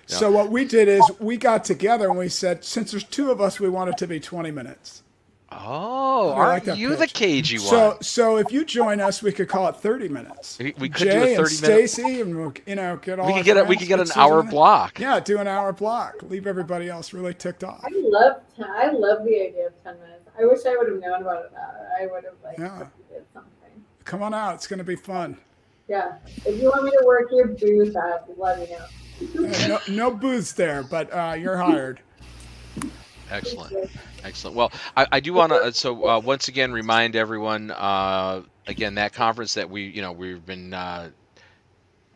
So what we did is we got together and we said, since there's two of us, we want it to be 20 minutes. Oh, aren't you the cagey one? So if you join us, we could call it 30 minutes. We could Jay do a 30 and Stacey, and we'll, you know, get all. We could get an hour block. Yeah, do an hour block. Leave everybody else really ticked off. I love the idea of 10 minutes. I wish I would have known about it. I would have did something. Come on out. It's going to be fun. Yeah. If you want me to work your booth at, let me know. No booths there, but you're hired. Excellent. Excellent. Well, I do want to once again remind everyone again, that conference that we've been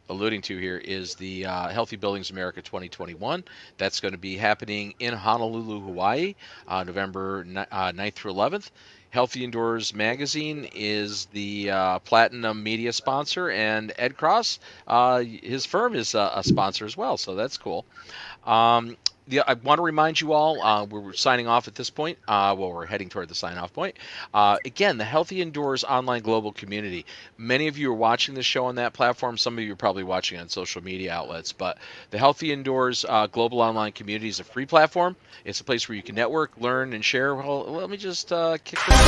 alluding to here is the Healthy Buildings America 2021. That's going to be happening in Honolulu, Hawaii, November 9th through 11th. Healthy Indoors Magazine is the platinum media sponsor, and Ed Cross, his firm, is a sponsor as well, so that's cool. I want to remind you all, we're signing off at this point. We're heading toward the sign-off point. Again, the Healthy Indoors online global community. Many of you are watching this show on that platform. Some of you are probably watching on social media outlets. But the Healthy Indoors global online community is a free platform. It's a place where you can network, learn, and share. Well, let me just kick this.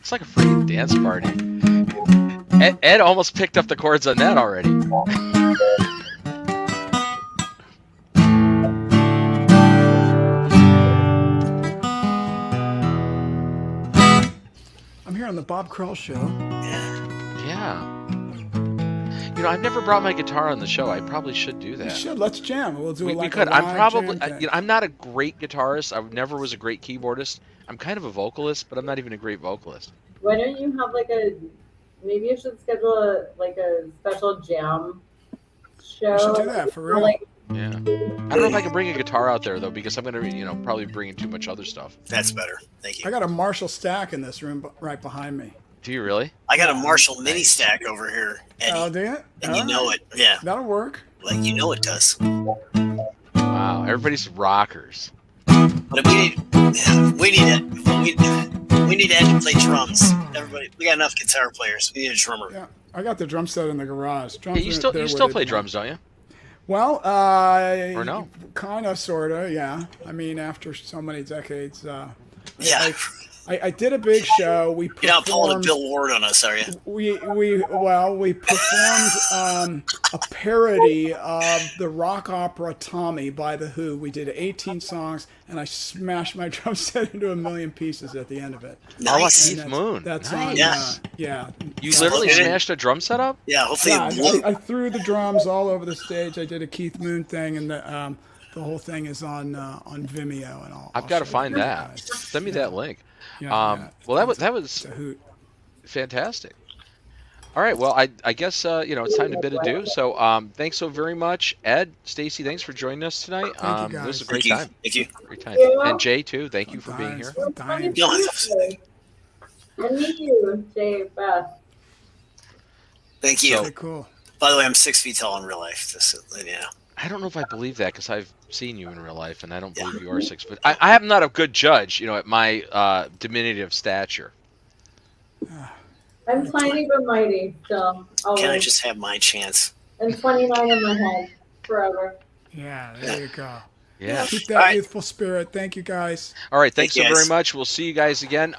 It's like a freaking dance party. Ed almost picked up the chords on that already. I'm here on the Bob Krell Show. Yeah. You know, I've never brought my guitar on the show. I probably should do that. You should. Let's jam. We'll do it like we could. a I'm live probably. jam thing. You know, I'm not a great guitarist. I never was a great keyboardist. I'm kind of a vocalist, but I'm not even a great vocalist. Why don't you have like a? Maybe you should schedule a special jam show. We should do that for real. Like, Yeah. I don't know if I can bring a guitar out there though, because I'm gonna, you know, probably bring in too much other stuff. That's better. Thank I you. got a Marshall stack in this room right behind me. Do you really? I got a Marshall mini stack over here, Eddie, Oh, do you? and you know it. Yeah, That'll work. like you know it does. Wow. Everybody's rockers. But we need Ed to play drums. Everybody, we got enough guitar players. We need a drummer. Yeah, I got the drum set in the garage. Drums Yeah, you are still where play they drums, don't you? belong. Well, Or no? kind of, sort of, yeah. I mean, after so many decades, Yeah, I did a big show. We you're not pulling a performed. Bill Ward on us, are you? We performed a parody of the rock opera Tommy by The Who. We did 18 songs, and I smashed my drum set into a million pieces at the end of it. How about Nice. Keith And Moon? That's Nice. on. Yeah. Yeah. You literally Okay. smashed a drum set up? Yeah, hopefully. Yeah, I threw the drums all over the stage. I did a Keith Moon thing, and the whole thing is on Vimeo and all. I've got to find that. Send me that link. Yeah, Well, that was it's a hoot. fantastic. All right. Well, I guess you know, it's time to bid adieu. So thanks so very much, Ed, Stacey. Thanks for joining us tonight. Thank you, This was a guys. great Thank you. time. Thank you. Great time. Yeah. And Jay too. Thank you for being here. I'm dying. No, and you, Jay Beth. thank you. Okay, cool. By the way, I'm 6 feet tall in real life. Just so you know. I don't know if I believe that because I've seen you in real life, and I don't believe you are 6 foot. I am not a good judge, you know, at my diminutive stature. I'm tiny but mighty, so always. Can I just have my chance? And 29 in my head forever. Yeah, there you go. Yeah. Keep that All right. youthful spirit. Thank you, guys. All right. Thanks so Thank you, very guys. much. We'll see you guys again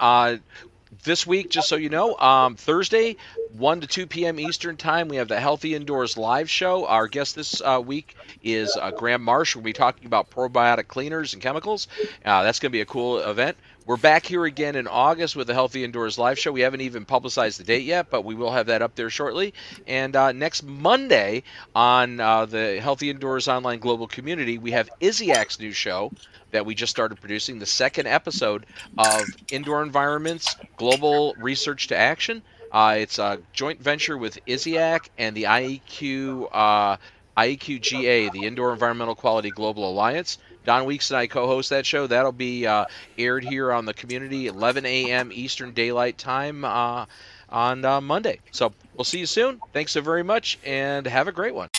this week. Just so you know, Thursday, 1 to 2 p.m. Eastern Time, we have the Healthy Indoors live show. Our guest this week is Graham Marsh. We'll be talking about probiotic cleaners and chemicals. That's going to be a cool event. We're back here again in August with the Healthy Indoors live show. We haven't even publicized the date yet, but we will have that up there shortly. And next Monday on the Healthy Indoors online global community, we have Iziak's new show that we just started producing, the second episode of Indoor Environments Global Research to Action. It's a joint venture with Iziak and the IEQGA, the Indoor Environmental Quality Global Alliance. Don Weeks and I co-host that show. That'll be aired here on the community, 11 a.m. Eastern Daylight Time on Monday. So we'll see you soon. Thanks so very much, and have a great one.